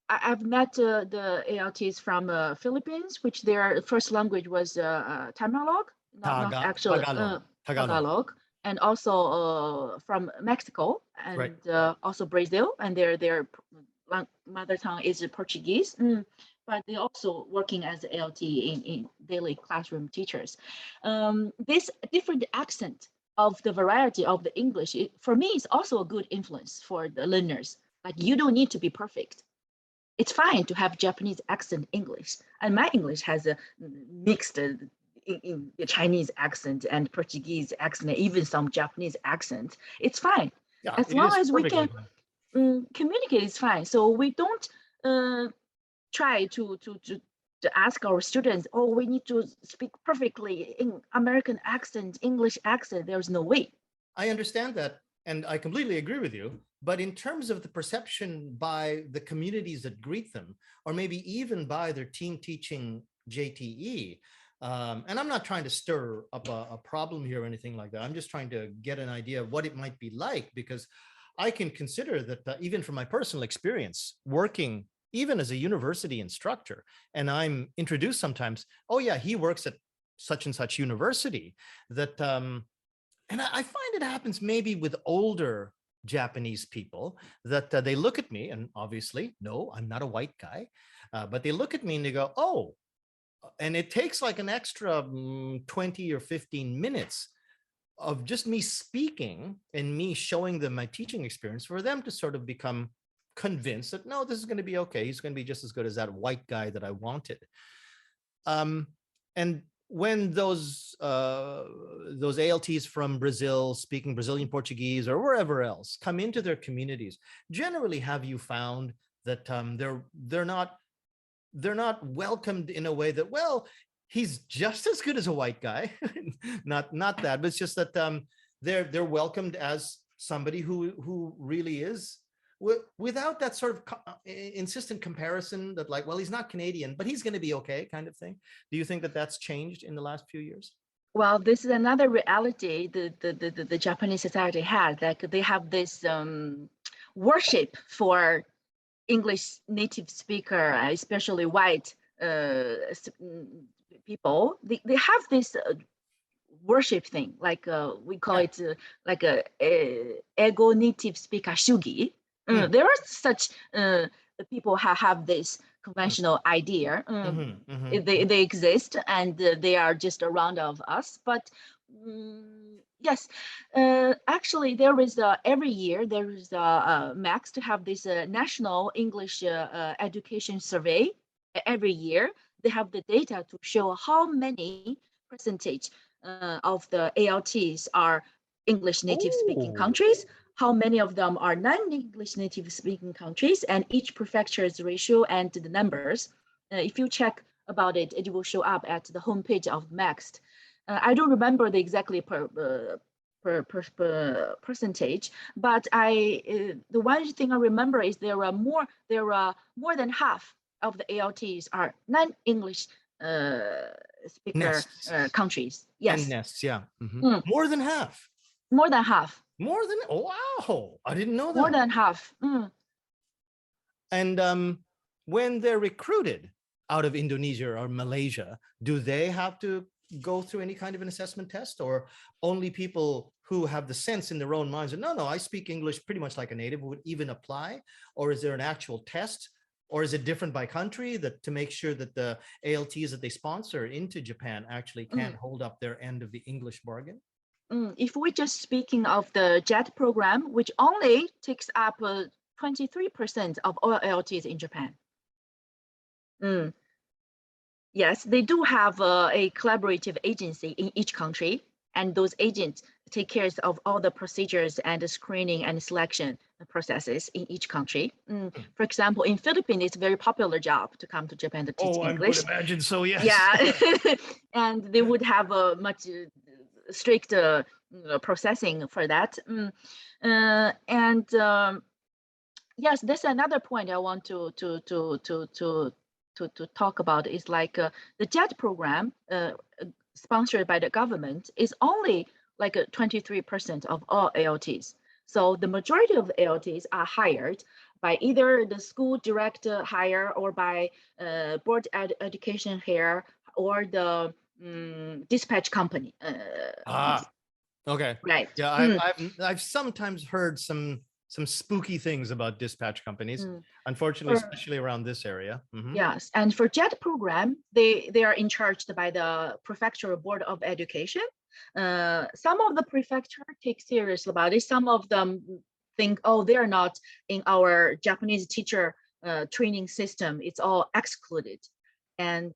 I've met the ALTs from Philippines, which their first language was Tagalog, not actually Tagalog. And also from Mexico and also Brazil, and their mother tongue is Portuguese, but they're also working as ALT in daily classroom teachers. This different accent of the variety of the English, for me, is also a good influence for the learners. Like, you don't need to be perfect. It's fine to have Japanese accent English, and my English has a mixed in the Chinese accent and Portuguese accent, even some Japanese accent. It's fine. Yeah, as long as we can, communicate is fine. So we don't try to ask our students, oh, we need to speak perfectly in American accent, English accent. There's no way. I understand that, and I completely agree with you. But in terms of the perception by the communities that greet them, or maybe even by their team teaching JTE, and I'm not trying to stir up a problem here or anything like that. I'm just trying to get an idea of what it might be like, because I can consider that even from my personal experience working even as a university instructor, and I'm introduced sometimes, oh yeah, he works at such and such university, that and I find it happens maybe with older Japanese people, that they look at me, and obviously, no, I'm not a white guy, but they look at me and they go, oh, and it takes like an extra 20 or 15 minutes of just me speaking and me showing them my teaching experience for them to sort of become convinced that, no, this is going to be okay. He's going to be just as good as that white guy that I wanted. And when those ALTs from Brazil, speaking Brazilian Portuguese or wherever else, come into their communities, generally, have you found that they're not welcomed in a way that, well, he's just as good as a white guy? not that, but it's just that they're welcomed as somebody who really is, without that sort of insistent comparison that, like, well, he's not Canadian, but he's going to be okay, kind of thing. Do you think that that's changed in the last few years? Well, this is another reality the Japanese society has. Like, they have this worship for English native speaker, especially white people. They have this worship thing, like we call it like a ego native speaker shugi. There are such people have this conventional idea. They exist, and they are just around of us. But yes, actually, there is every year there is a max to have this national English education survey. Every year they have the data to show how many percentage of the ALTs are English native speaking countries, how many of them are non-English native speaking countries, and each prefecture's ratio and the numbers. If you check about it, it will show up at the homepage of Maxt. I don't remember the exactly per percentage, but the one thing I remember is there are more than half of the ALTs are non-English speaker countries. Yes. And nests, yeah. More than half. More than half. More than, oh, wow, I didn't know that. More than half. And when they're recruited out of Indonesia or Malaysia, do they have to go through any kind of an assessment test, or only people who have the sense in their own minds that, no, I speak English pretty much like a native, would even apply? Or is there an actual test? Or is it different by country, that to make sure that the ALTs that they sponsor into Japan actually can hold up their end of the English bargain? If we're just speaking of the JET program, which only takes up 23% of all ALTs in Japan. Yes, they do have a collaborative agency in each country, and those agents take care of all the procedures and the screening and selection processes in each country. For example, in Philippines, it's a very popular job to come to Japan to teach English. I would imagine so, yes. Yeah, and they would have a much strict processing for that. Yes, that's another point I want to talk about, is like the JET program sponsored by the government is only like 23% of all ALTs. So the majority of the ALTs are hired by either the school direct hire, or by board education hire, or the dispatch company. Okay. Right. Yeah, I've sometimes heard some spooky things about dispatch companies, unfortunately, especially around this area. Yes, and for JET program, they are in charge by the prefectural board of education. Some of the prefecture take serious about it. Some of them think, oh, they're not in our Japanese teacher training system. It's all excluded. And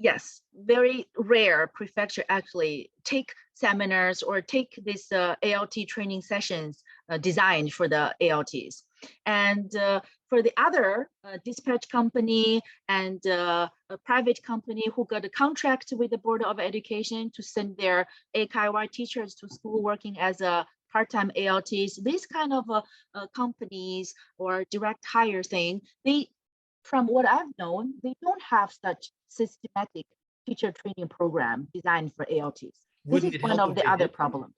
yes, very rare prefecture actually take seminars or take this ALT training sessions designed for the ALTs. And for the other dispatch company and a private company who got a contract with the Board of Education to send their AKY teachers to school working as a part-time ALTs, these kind of companies or direct hire thing, from what I've known, they don't have such systematic teacher training program designed for ALTs. This Wouldn't is it one help of if the they other did? problems.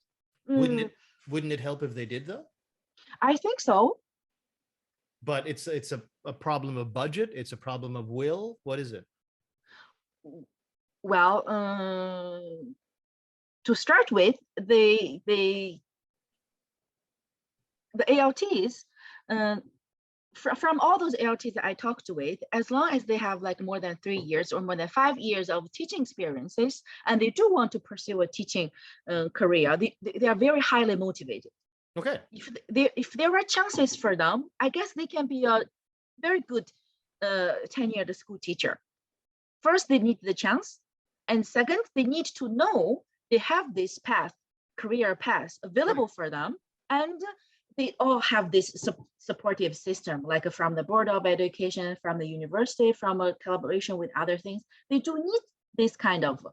Wouldn't Mm, it wouldn't it help if they did though? I think so. But it's a problem of budget, it's a problem of will. What is it? Well, to start with, the ALTs, from all those ALTs that I talked with, as long as they have like more than 3 years or more than 5 years of teaching experiences, and they do want to pursue a teaching career, they are very highly motivated. Okay. If there are chances for them, I guess they can be a very good tenured school teacher. First, they need the chance, and second, they need to know they have this path, career path available for them, and they all have this supportive system, like from the Board of Education, from the university, from a collaboration with other things. They do need this kind of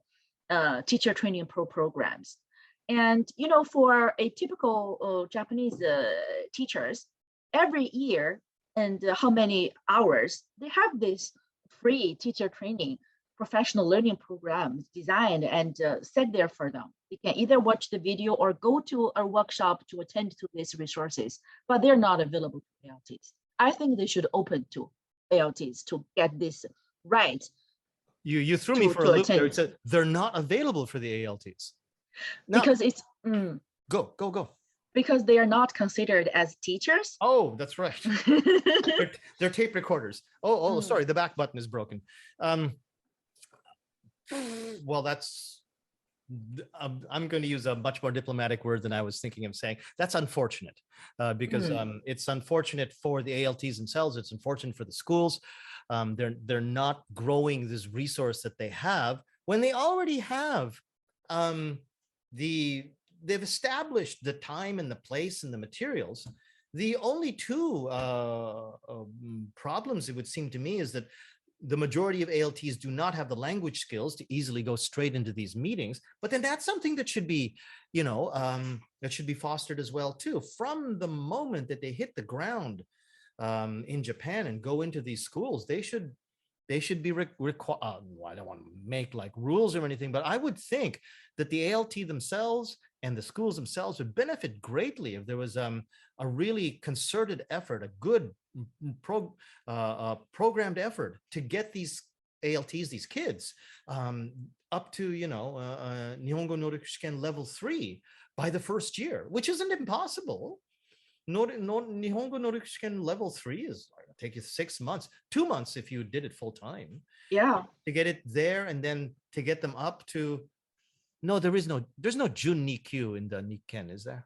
teacher training programs. And for a typical Japanese teachers, every year and how many hours they have this free teacher training professional learning programs designed and set there for them. They can either watch the video or go to a workshop to attend to these resources, but they're not available to ALTs. I think they should open to ALTs to get this right. You threw me for a loop there. It said they're not available for the ALTs. Now, because it's go. Because they are not considered as teachers. Oh, that's right. they're tape recorders. Sorry, the back button is broken. Well, I'm going to use a much more diplomatic word than I was thinking of saying. That's unfortunate because it's unfortunate for the ALTs themselves. It's unfortunate for the schools. They're not growing this resource that they have when they already have they've established the time and the place and the materials. The only two problems, it would seem to me, is that the majority of ALTs do not have the language skills to easily go straight into these meetings. But then that's something that should be, that should be fostered as well too. From the moment that they hit the ground in Japan and go into these schools, they should be required. I don't want to make like rules or anything, but I would think that the ALT themselves and the schools themselves would benefit greatly if there was a really concerted effort, a good programmed effort to get these ALTs, these kids, up to Nihongo Norik Shiken level 3 by the first year, which isn't impossible. Nihongo Norik Shiken level 3 is take you 6 months, 2 months if you did it full time. Yeah. To get it there and then to get them up to. No, there's no Jun Nikyu in the Nikken, is there?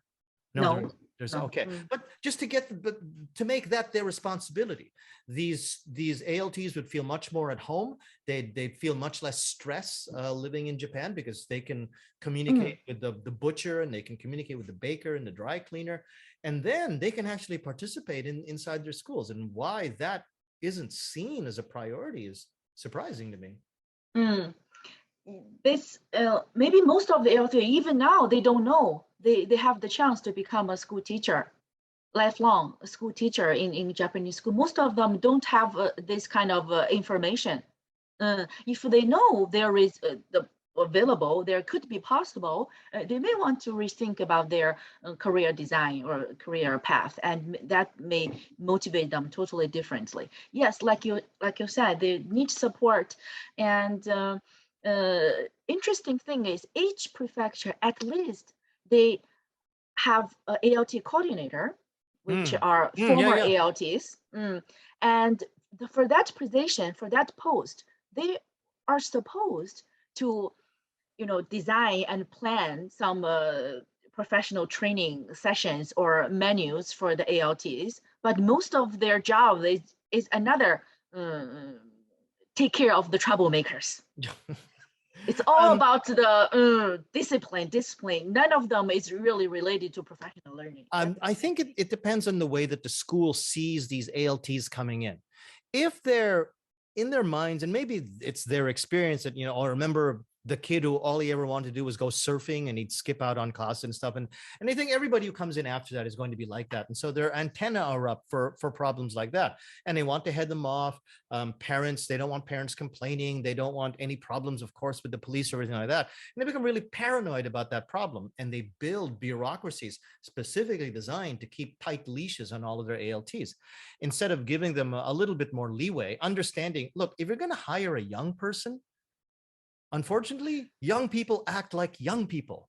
No. There's okay, but just to make that their responsibility, these ALTs would feel much more at home. They'd feel much less stress living in Japan because they can communicate with the butcher and they can communicate with the baker and the dry cleaner, and then they can actually participate inside their schools. And why that isn't seen as a priority is surprising to me. This maybe most of the ALT even now they don't know they have the chance to become a school teacher, lifelong school teacher in Japanese school. Most of them don't have this kind of information. If they know there is the available, there could be possible, they may want to rethink about their career design or career path, and that may motivate them totally differently. Yes, like you said, they need support. And interesting thing is each prefecture, at least they have an ALT coordinator, which are former ALTs. And for that position, for that post, they are supposed to, design and plan some professional training sessions or menus for the ALTs. But most of their job is another take care of the troublemakers. It's all about the discipline. None of them is really related to professional learning. I think it depends on the way that the school sees these ALTs coming in. If they're in their minds, and maybe it's their experience that, I'll remember the kid who all he ever wanted to do was go surfing, and he'd skip out on class and stuff. And I think everybody who comes in after that is going to be like that. And so their antenna are up for problems like that. And they want to head them off. Parents, they don't want parents complaining. They don't want any problems, of course, with the police or anything like that. And they become really paranoid about that problem. And they build bureaucracies specifically designed to keep tight leashes on all of their ALTs, instead of giving them a little bit more leeway, understanding, look, if you're going to hire a young person, unfortunately, young people act like young people,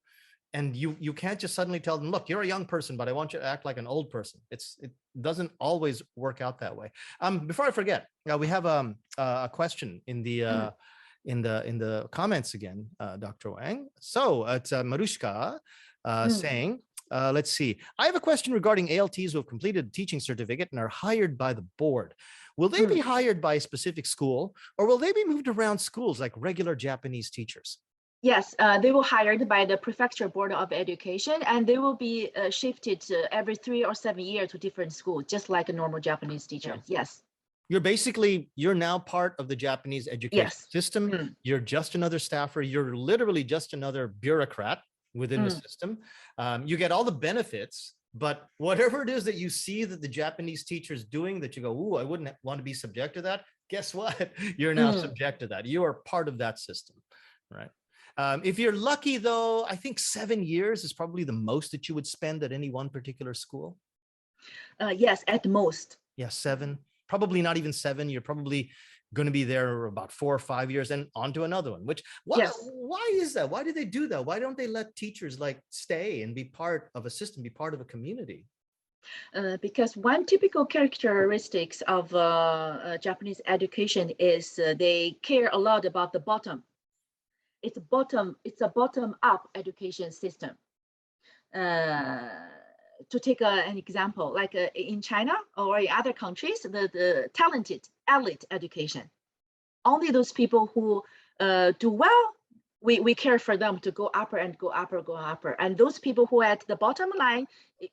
and you can't just suddenly tell them, look, you're a young person, but I want you to act like an old person. It doesn't always work out that way. Before I forget, we have a question in the comments again, Dr. Wang. So it's Marushka saying, let's see. I have a question regarding ALTs who have completed a teaching certificate and are hired by the board. Will they be hired by a specific school, or will they be moved around schools like regular Japanese teachers? Yes, they will hired by the Prefecture Board of Education, and they will be shifted every 3 or 7 years to different schools, just like a normal Japanese teacher. Yeah. Yes. You're now part of the Japanese education system. You're just another staffer. You're literally just another bureaucrat within the system. You get all the benefits, but whatever it is that you see that the Japanese teacher is doing that you go, ooh, I wouldn't want to be subject to that. Guess what? You're now subject to that. You are part of that system, right? If you're lucky, though, I think 7 years is probably the most that you would spend at any one particular school. Yes, at most. Yeah, 7. Probably not even 7. You're probably going to be there about 4 or 5 years and on to another one. Why is that? Why do they do that? Why don't they let teachers stay and be part of a system, be part of a community? Because one typical characteristics of Japanese education is they care a lot about the bottom. It's a bottom-up education system. To take an example, like in China or in other countries, the talented elite education, only those people who do well, we care for them to go upper and go upper. And those people who are at the bottom line,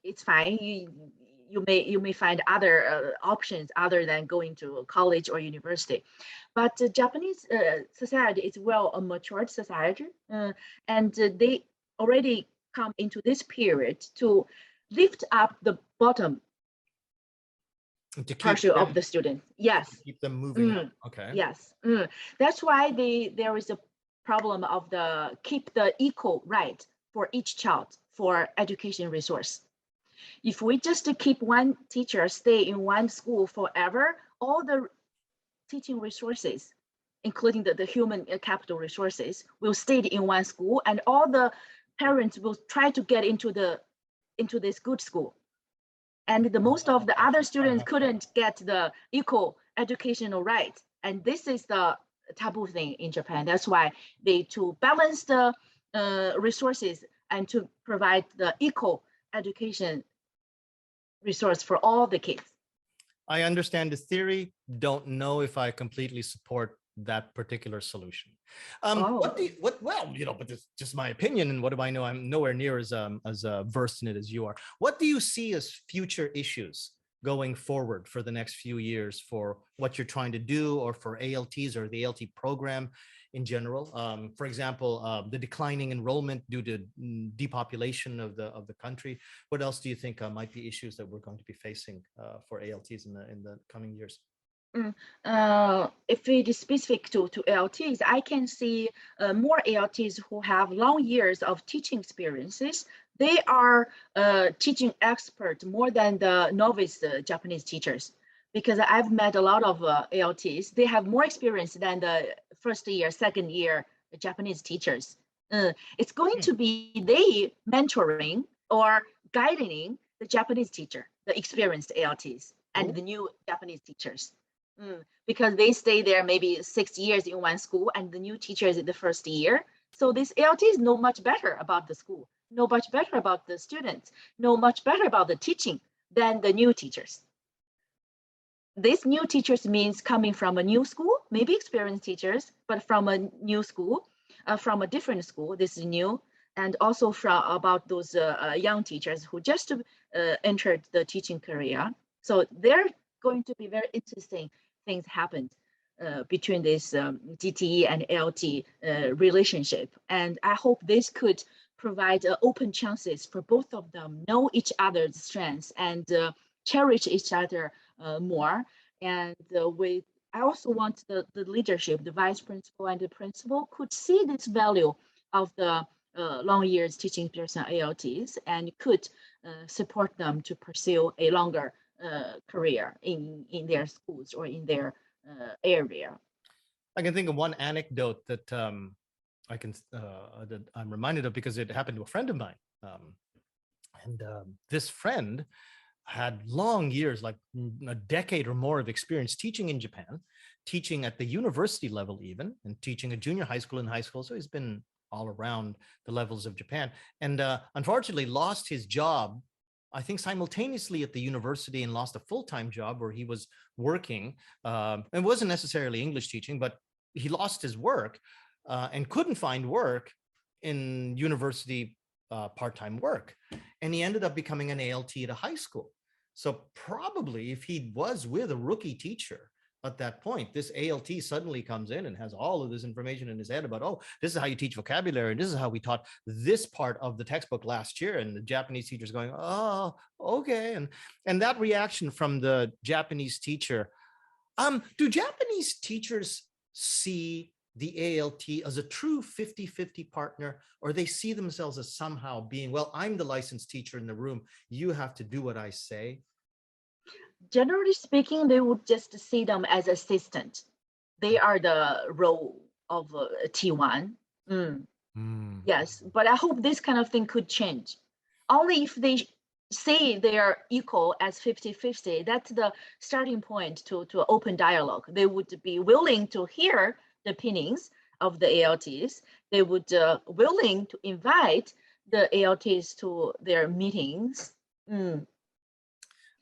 it's fine. You may find other options other than going to college or university. But the Japanese society is a matured society, and they already come into this period to lift up the bottom portion of the student. Yes. To keep them moving. Okay. Yes. That's why there is a problem of keep the equal right for each child for education resource. If we just keep one teacher stay in one school forever, all the teaching resources, including the human capital resources, will stay in one school, and all the parents will try to get into this good school. And the most of the other students couldn't get the equal educational right. And this is the taboo thing in Japan. That's why to balance the resources and to provide the equal education resource for all the kids. I understand the theory. Don't know if I completely support that particular solution. But it's just my opinion, and what do I know? I'm nowhere near as versed in it as you are. What do you see as future issues going forward for the next few years for what you're trying to do, or for ALTs or the ALT program in general? For example, the declining enrollment due to depopulation of the country. What else do you think might be issues that we're going to be facing for ALTs in the coming years? If it is specific to ALTs, I can see more ALTs who have long years of teaching experiences. They are teaching expert more than the novice Japanese teachers, because I've met a lot of ALTs. They have more experience than the first year, second year Japanese teachers. It's going to be they mentoring or guiding the Japanese teacher, the experienced ALTs, and the new Japanese teachers. Because they stay there maybe 6 years in one school, and the new teachers in the first year. So these ALTs know much better about the school, know much better about the students, know much better about the teaching than the new teachers. these new teachers means coming from a new school, maybe experienced teachers, but from a new school, from a different school. This is new, and also from about those young teachers who just entered the teaching career. So there going to be very interesting things happened between this GTE and ALT relationship, and I hope this could provide open chances for both of them know each other's strengths and cherish each other more. And I also want the leadership, the vice principal and the principal could see this value of the long years teaching person ALTs and could support them to pursue a longer career in their schools or in their area. I can think of one anecdote that that I'm reminded of because it happened to a friend of mine. This friend had long years, like a decade or more of experience teaching in Japan, teaching at the university level even, and teaching a junior high school and high school. So he's been all around the levels of Japan. And unfortunately lost his job, I think simultaneously at the university, and lost a full-time job where he was working. It wasn't necessarily English teaching, but he lost his work and couldn't find work in university part-time work. And he ended up becoming an ALT at a high school. So probably if he was with a rookie teacher at that point, this ALT suddenly comes in and has all of this information in his head about, oh, this is how you teach vocabulary. This is how we taught this part of the textbook last year. And the Japanese teacher's going, oh, okay. And that reaction from the Japanese teacher, do Japanese teachers see the ALT as a true 50-50 partner, or they see themselves as somehow being, well, I'm the licensed teacher in the room, you have to do what I say? Generally speaking, they would just see them as assistant. They are the role of T1. Yes, but I hope this kind of thing could change. Only if they say they are equal as 50-50, that's the starting point to open dialogue. They would be willing to hear the opinions of the ALTs. They would willing to invite the ALTs to their meetings.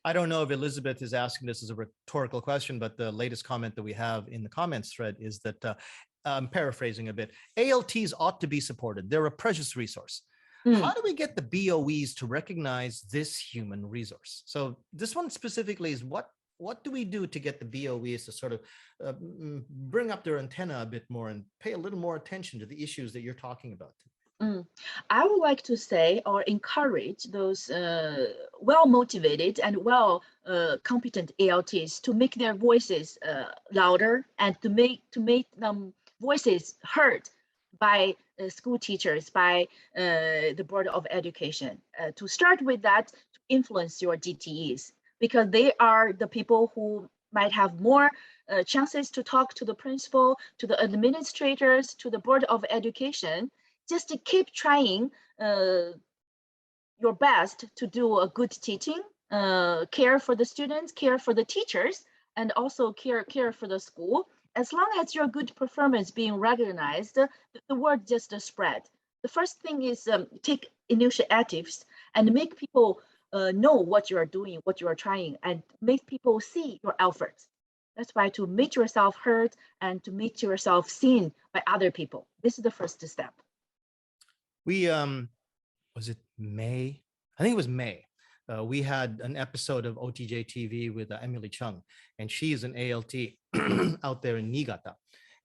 I don't know if Elizabeth is asking this as a rhetorical question, but the latest comment that we have in the comments thread is that, I'm paraphrasing a bit, ALTs ought to be supported. They're a precious resource. How do we get the BOEs to recognize this human resource? So this one specifically is what do we do to get the BOEs to sort of bring up their antenna a bit more and pay a little more attention to the issues that you're talking about? I would like to say or encourage those well-motivated and competent ALTs to make their voices louder and to make them voices heard by school teachers, by the Board of Education. To start with that, to influence your GTEs, because they are the people who might have more chances to talk to the principal, to the administrators, to the Board of Education. Just to keep trying your best to do a good teaching, care for the students, care for the teachers, and also care for the school. As long as your good performance being recognized, the word just spread. The first thing is take initiatives and make people know what you are doing, what you are trying, and make people see your efforts. That's why to make yourself heard and to make yourself seen by other people. This is the first step. We, was it May? I think it was May. We had an episode of OTJtv with Emily Chung, and she is an ALT out there in Niigata.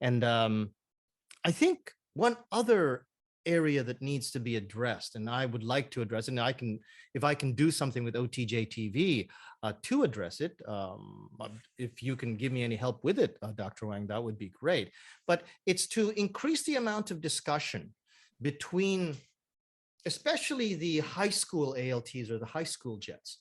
And I think one other area that needs to be addressed, and I would like to address it, and if I can do something with OTJtv to address it, if you can give me any help with it, Dr. Wang, that would be great. But it's to increase the amount of discussion between especially the high school ALTs or the high school jets,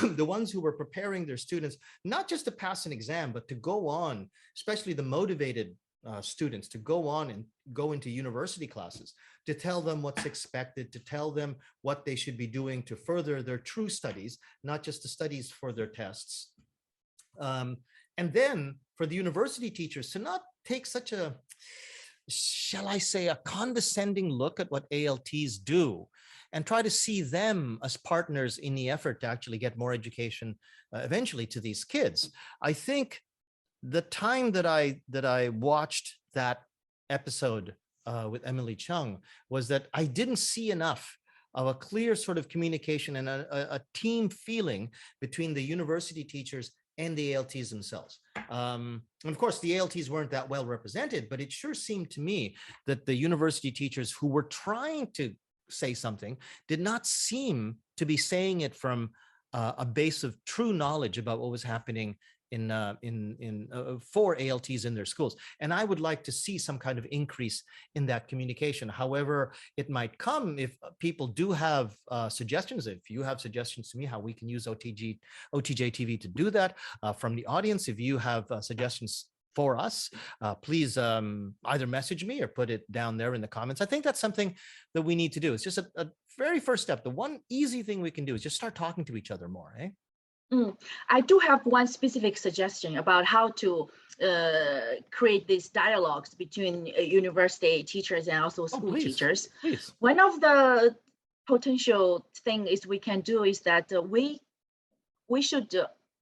the ones who were preparing their students, not just to pass an exam, but to go on, especially the motivated students, to go on and go into university classes, to tell them what's expected, to tell them what they should be doing to further their true studies, not just the studies for their tests. And then for the university teachers to not take such a shall I say, a condescending look at what ALTs do and try to see them as partners in the effort to actually get more education eventually to these kids. I think the time that I watched that episode with Emily Chung was that I didn't see enough of a clear sort of communication and a team feeling between the university teachers and the ALTs themselves. And of course, the ALTs weren't that well represented, but it sure seemed to me that the university teachers who were trying to say something did not seem to be saying it from a base of true knowledge about what was happening for ALTs in their schools. And I would like to see some kind of increase in that communication. However, it might come if people do have suggestions. If you have suggestions to me how we can use OTJtv to do that from the audience, if you have suggestions for us, please either message me or put it down there in the comments. I think that's something that we need to do. It's just a very first step. The one easy thing we can do is just start talking to each other more, eh? I do have one specific suggestion about how to create these dialogues between university teachers and also school teachers. Please. One of the potential things we can do is that we should,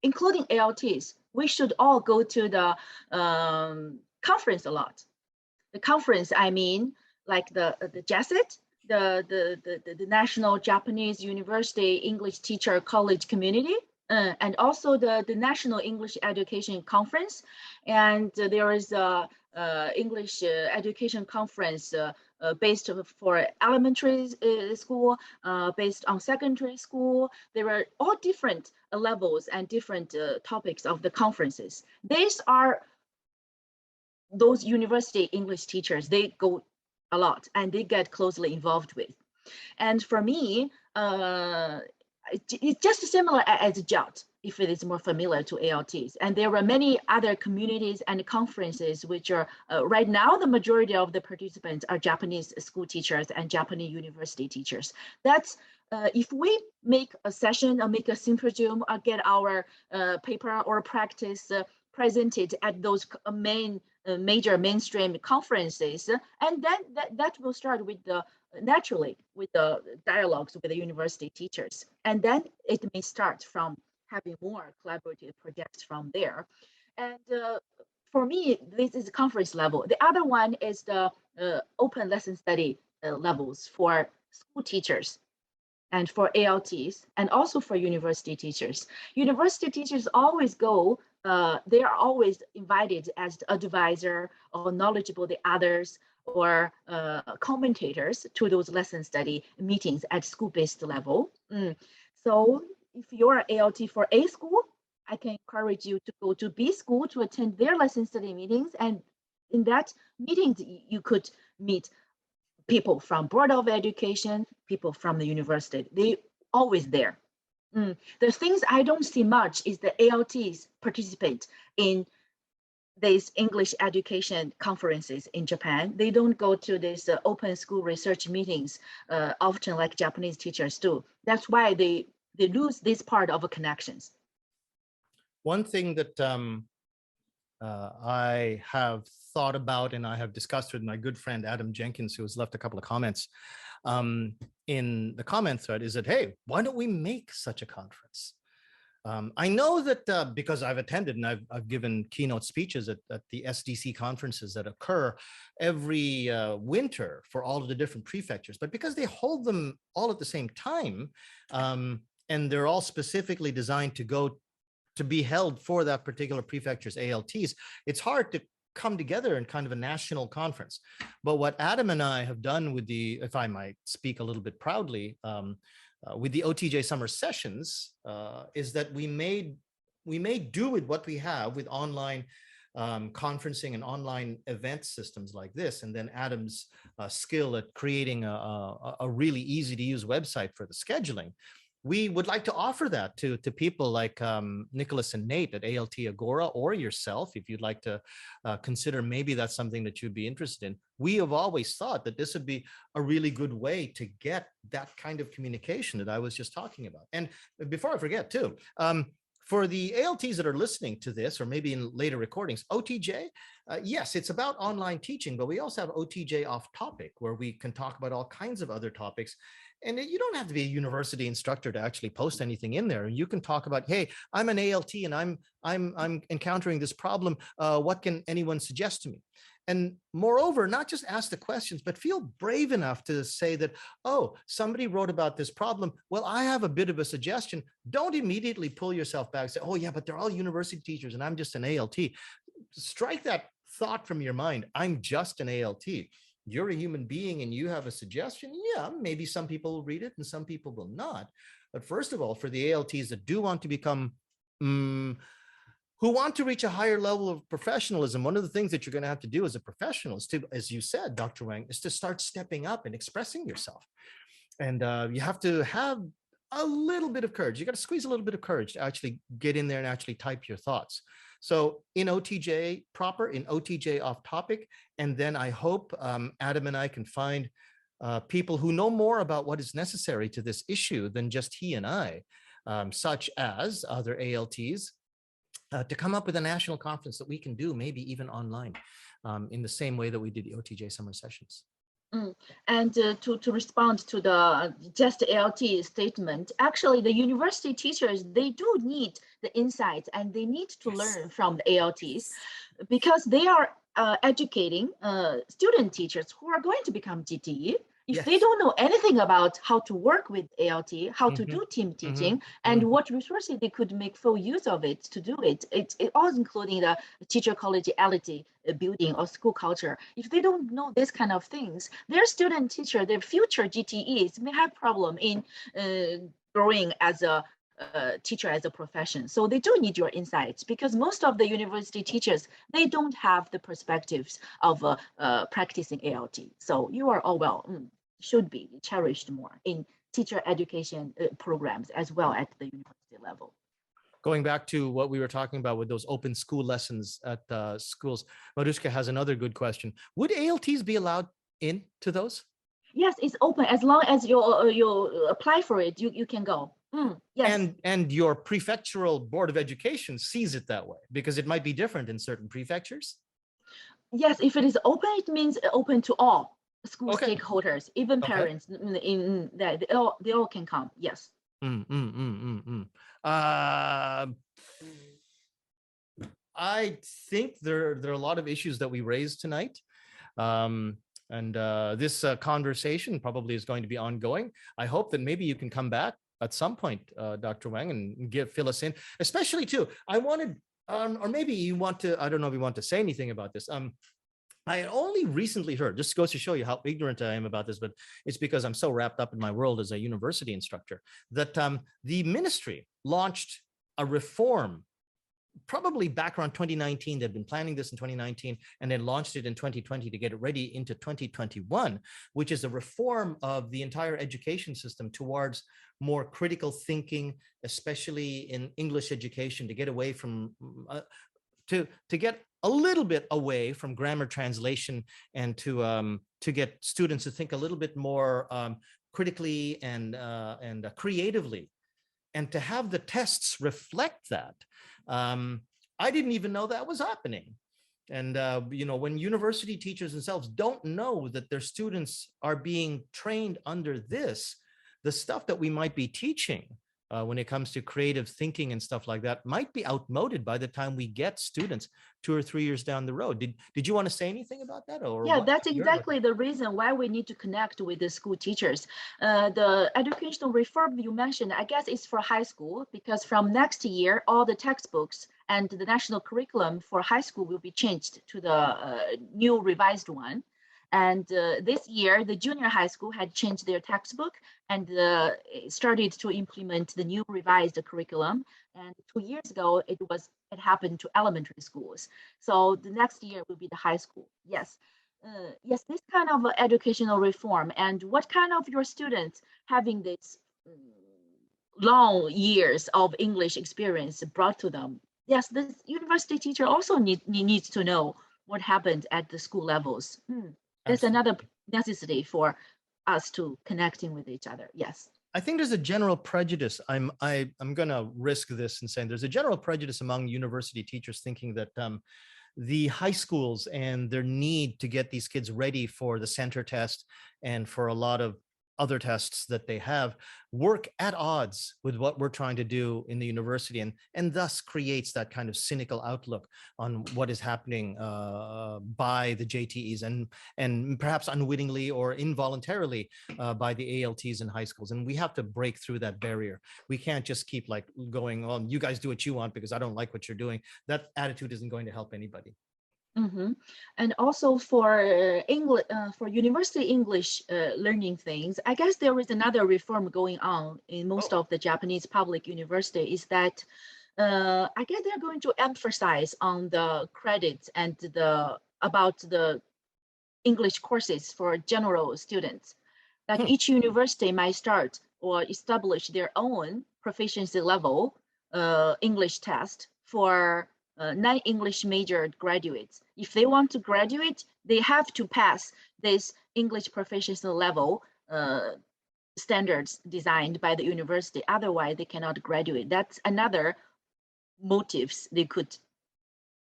including ALTs, we should all go to the conference a lot. The conference, I mean, like the JASIT, the National Japanese University English Teacher College Community. And also the National English Education Conference. And there is a English Education Conference based for elementary school, based on secondary school. There are all different levels and different topics of the conferences. These are those university English teachers, they go a lot and they get closely involved with. And for me, it's just similar as JOT, if it is more familiar to ALTs. And there are many other communities and conferences which are right now, the majority of the participants are Japanese school teachers and Japanese university teachers. That's if we make a session or make a symposium or get our paper or practice presented at those major mainstream conferences, and then that will start with the naturally with the dialogues with the university teachers, and then it may start from having more collaborative projects from there. And for me, this is conference level. The other one is the open lesson study levels for school teachers and for ALTs, and also for university teachers. University teachers always go, they are always invited as the advisor or knowledgeable the others or commentators to those lesson study meetings at school-based level. So if you're ALT for A school, I can encourage you to go to B school to attend their lesson study meetings. And in that meetings, you could meet people from Board of Education, people from the university. They always there. The things I don't see much is the ALTs participate in these English education conferences in Japan. They don't go to these open school research meetings often like Japanese teachers do. That's why they lose this part of connections. One thing that I have thought about and I have discussed with my good friend Adam Jenkins, who has left a couple of comments in the comment thread, is that, hey, why don't we make such a conference? I know that because I've attended and I've given keynote speeches at the SDC conferences that occur every winter for all of the different prefectures, but because they hold them all at the same time, and they're all specifically designed to be held for that particular prefecture's ALTs, it's hard to come together in kind of a national conference. But what Adam and I have done with the, if I might speak a little bit proudly, with the OTJ summer sessions, is that we may do with what we have with online conferencing and online event systems like this, and then Adam's skill at creating a really easy to use website for the scheduling. We would like to offer that to people like Nicholas and Nate at ALT Agora, or yourself, if you'd like to consider maybe that's something that you'd be interested in. We have always thought that this would be a really good way to get that kind of communication that I was just talking about. And before I forget too, For the ALTs that are listening to this, or maybe in later recordings, OTJ, yes, it's about online teaching, but we also have OTJ off topic, where we can talk about all kinds of other topics. And you don't have to be a university instructor to actually post anything in there. You can talk about, hey, I'm an ALT and I'm encountering this problem. What can anyone suggest to me? And moreover, not just ask the questions, but feel brave enough to say that, oh, somebody wrote about this problem. Well, I have a bit of a suggestion. Don't immediately pull yourself back and say, oh yeah, but they're all university teachers and I'm just an ALT. Strike that thought from your mind. I'm just an ALT. You're a human being and you have a suggestion. Yeah, maybe some people will read it and some people will not. But first of all, for the ALTs that do want to become who want to reach a higher level of professionalism, one of the things that you're going to have to do as a professional is to, as you said, Dr. Wang, is to start stepping up and expressing yourself. And you have to have a little bit of courage. You got to squeeze a little bit of courage to actually get in there and actually type your thoughts. So in OTJ proper, in OTJ off topic, and then I hope Adam and I can find people who know more about what is necessary to this issue than just he and I, such as other ALTs, to come up with a national conference that we can do, maybe even online, in the same way that we did the OTJ summer sessions. And to respond to the just ALT statement, actually the university teachers, they do need the insights and they need to learn from the ALTs, because they are educating student teachers who are going to become GTE. If they don't know anything about how to work with ALT, how to do team teaching, and what resources they could make full use of it to do it, it all including the teacher collegiality building or school culture. If they don't know this kind of things, their student teacher, their future GTEs may have problem in growing as a teacher as a profession. So they do need your insights, because most of the university teachers, they don't have the perspectives of practicing ALT. So you are all should be cherished more in teacher education programs as well at the university level. Going back to what we were talking about with those open school lessons at schools, Mariuszka has another good question. Would ALTs be allowed into those? Yes, it's open. As long as you apply for it, you can go. Yes. And your prefectural board of education sees it that way, because it might be different in certain prefectures. Yes, if it is open, it means open to all school stakeholders, even parents. In that they all can come. Yes. I think there are a lot of issues that we raised tonight. And this conversation probably is going to be ongoing. I hope that maybe you can come back at some point, Dr. Wang, and fill us in, especially too. I wanted, or maybe you want to, I don't know if you want to say anything about this. I had only recently heard, just goes to show you how ignorant I am about this, but it's because I'm so wrapped up in my world as a university instructor, that the ministry launched a reform probably back around 2019. They'd been planning this in 2019 and then launched it in 2020 to get it ready into 2021, which is a reform of the entire education system towards more critical thinking, especially in English education, to get away from, to get a little bit away from grammar translation, and to get students to think a little bit more critically and creatively, and to have the tests reflect that. I didn't even know that was happening. And, you know, when university teachers themselves don't know that their students are being trained under this, the stuff that we might be teaching when it comes to creative thinking and stuff like that might be outmoded by the time we get students 2 or 3 years down the road. Did you want to say anything about that? Or yeah, that's exactly the reason why we need to connect with the school teachers. The educational reform you mentioned, I guess it's for high school, because from next year, all the textbooks and the national curriculum for high school will be changed to the new revised one. And this year, the junior high school had changed their textbook and started to implement the new revised curriculum. And 2 years ago, it happened to elementary schools. So the next year will be the high school. Yes, yes, this kind of educational reform, and what kind of your students having this long years of English experience brought to them. Yes, the university teacher also needs to know what happened at the school levels. There's another necessity for us to connecting with each other. Yes. I think there's a general prejudice. I'm going to risk this and saying there's a general prejudice among university teachers thinking that the high schools and their need to get these kids ready for the center test and for a lot of other tests that they have work at odds with what we're trying to do in the university, and thus creates that kind of cynical outlook on what is happening by the JTEs and perhaps unwittingly or involuntarily by the ALTs in high schools. And we have to break through that barrier. We can't just keep like going, oh, you guys do what you want because I don't like what you're doing. That attitude isn't going to help anybody. And also for English, for university English learning things, I guess there is another reform going on in most of the Japanese public university. Is that I guess they're going to emphasize on the credits and about the English courses for general students. Like each university might start or establish their own proficiency level English test for non-English major graduates. If they want to graduate, they have to pass this English proficiency level standards designed by the university. Otherwise, they cannot graduate. That's another motives they could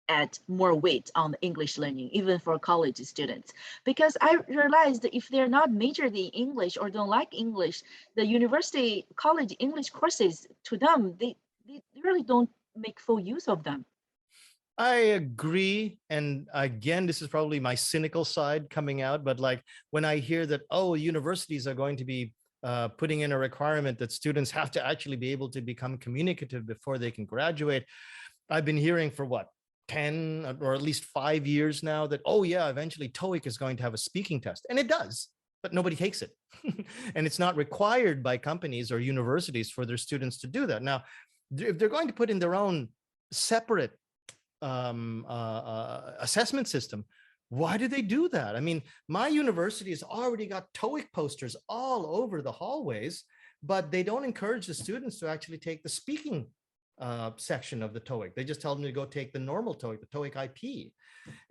add more weight on the English learning, even for college students. Because I realized that if they're not majored in English or don't like English, the university college English courses, to them, they really don't make full use of them. I agree. And again, this is probably my cynical side coming out, but like when I hear that, oh, universities are going to be putting in a requirement that students have to actually be able to become communicative before they can graduate, I've been hearing for what, 10 or at least 5 years now that, oh yeah, eventually TOEIC is going to have a speaking test. And it does, but nobody takes it. And it's not required by companies or universities for their students to do that. Now, if they're going to put in their own separate assessment system, why do they do that? I mean, my university has already got TOEIC posters all over the hallways, but they don't encourage the students to actually take the speaking section of the TOEIC. They just tell them to go take the normal TOEIC, the TOEIC IP.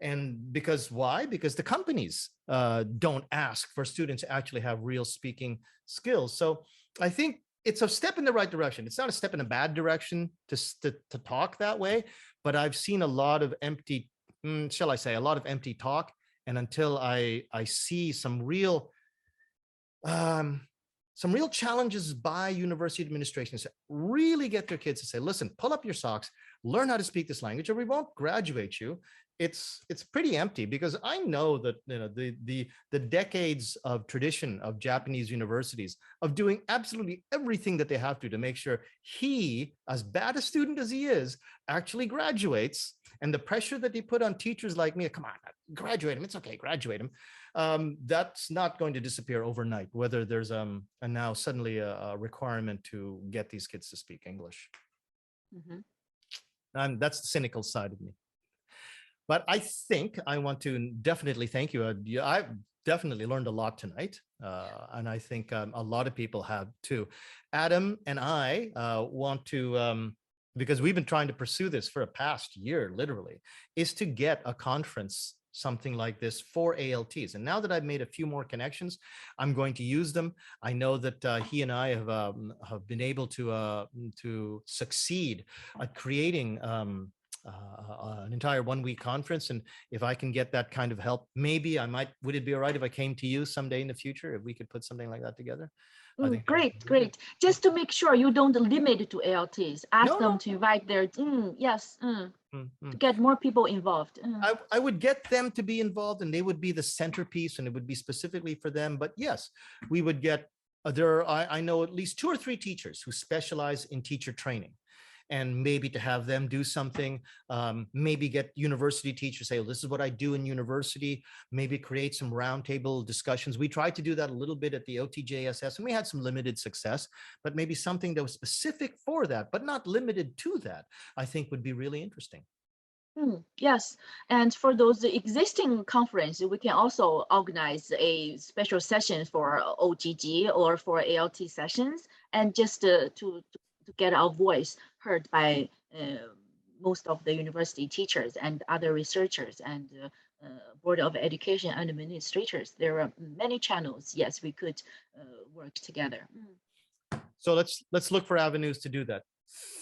And because why? Because the companies don't ask for students to actually have real speaking skills. So I think it's a step in the right direction. It's not a step in a bad direction to talk that way, but I've seen a lot of empty, shall I say, a lot of empty talk. And until I see some real challenges by university administrations to really get their kids to say, listen, pull up your socks, learn how to speak this language, or we won't graduate you. It's pretty empty, because I know that the decades of tradition of Japanese universities of doing absolutely everything that they have to make sure he, as bad a student as he is, actually graduates, and the pressure that they put on teachers like me, come on, graduate him, it's okay, graduate him. That's not going to disappear overnight, whether there's now suddenly a requirement to get these kids to speak English. And that's the cynical side of me. But I think I want to definitely thank you. I've definitely learned a lot tonight. And I think a lot of people have too. Adam and I want to, because we've been trying to pursue this for a past year, literally, is to get a conference, something like this for ALTs. And now that I've made a few more connections, I'm going to use them. I know that he and I have been able to succeed at creating an entire 1 week conference. And if I can get that kind of help, maybe I might, would it be all right if I came to you someday in the future, if we could put something like that together? Great. Just to make sure you don't limit it to ALTs, ask them to invite their, to get more people involved. I would get them to be involved, and they would be the centerpiece, and it would be specifically for them. But yes, we would get, I know at least 2 or 3 teachers who specialize in teacher training. And maybe to have them do something, maybe get university teachers say, well, this is what I do in university, maybe create some roundtable discussions. We tried to do that a little bit at the OTJSS, and we had some limited success, but maybe something that was specific for that, but not limited to that, I think would be really interesting. Yes, and for those existing conference, we can also organize a special session for OGG or for ALT sessions, and just to get our voice heard by most of the university teachers and other researchers and Board of Education administrators. There are many channels. Yes, we could work together. So let's look for avenues to do that.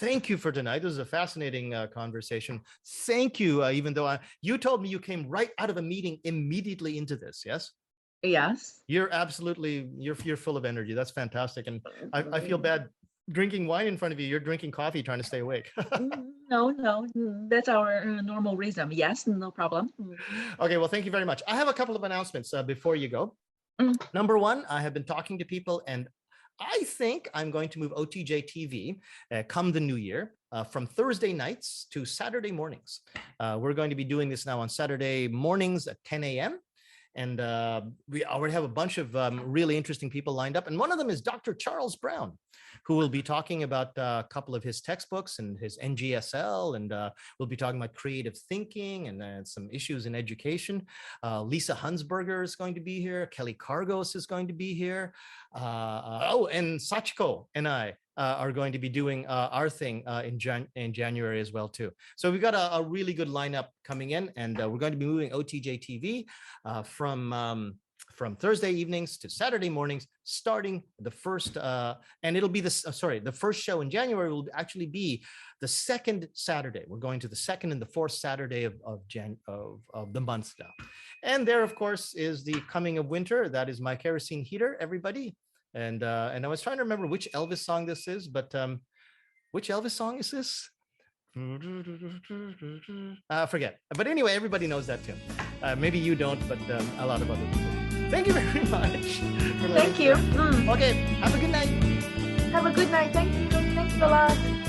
Thank you for tonight. This is a fascinating conversation. Thank you. Even though you told me you came right out of a meeting immediately into this. Yes. Yes. You're full of energy. That's fantastic. And I feel bad drinking wine in front of you. You're drinking coffee, trying to stay awake. No, that's our normal rhythm. Yes, no problem. Okay, well, thank you very much. I have a couple of announcements before you go. Number one, I have been talking to people, and I think I'm going to move OTJtv come the new year from Thursday nights to Saturday mornings. We're going to be doing this now on Saturday mornings at 10 a.m. And we already have a bunch of really interesting people lined up. And one of them is Dr. Charles Brown, who will be talking about a couple of his textbooks and his NGSL. And we'll be talking about creative thinking and some issues in education. Lisa Hunsberger is going to be here. Kelly Cargos is going to be here. And Sachiko and I are going to be doing our thing in January as well too. So we've got a really good lineup coming in, and we're going to be moving OTJtv from Thursday evenings to Saturday mornings, starting the first, and it'll be the first show in January will actually be the second Saturday. We're going to the second and the fourth Saturday of the month now. And there, of course, is the coming of winter. That is my kerosene heater, everybody. And I was trying to remember which Elvis song this is, but which Elvis song is this? Forget. But anyway, everybody knows that tune. Maybe you don't, but a lot of other people. Thank you very much. Thank you. Okay, have a good night. Have a good night. Thank you. Thanks a lot.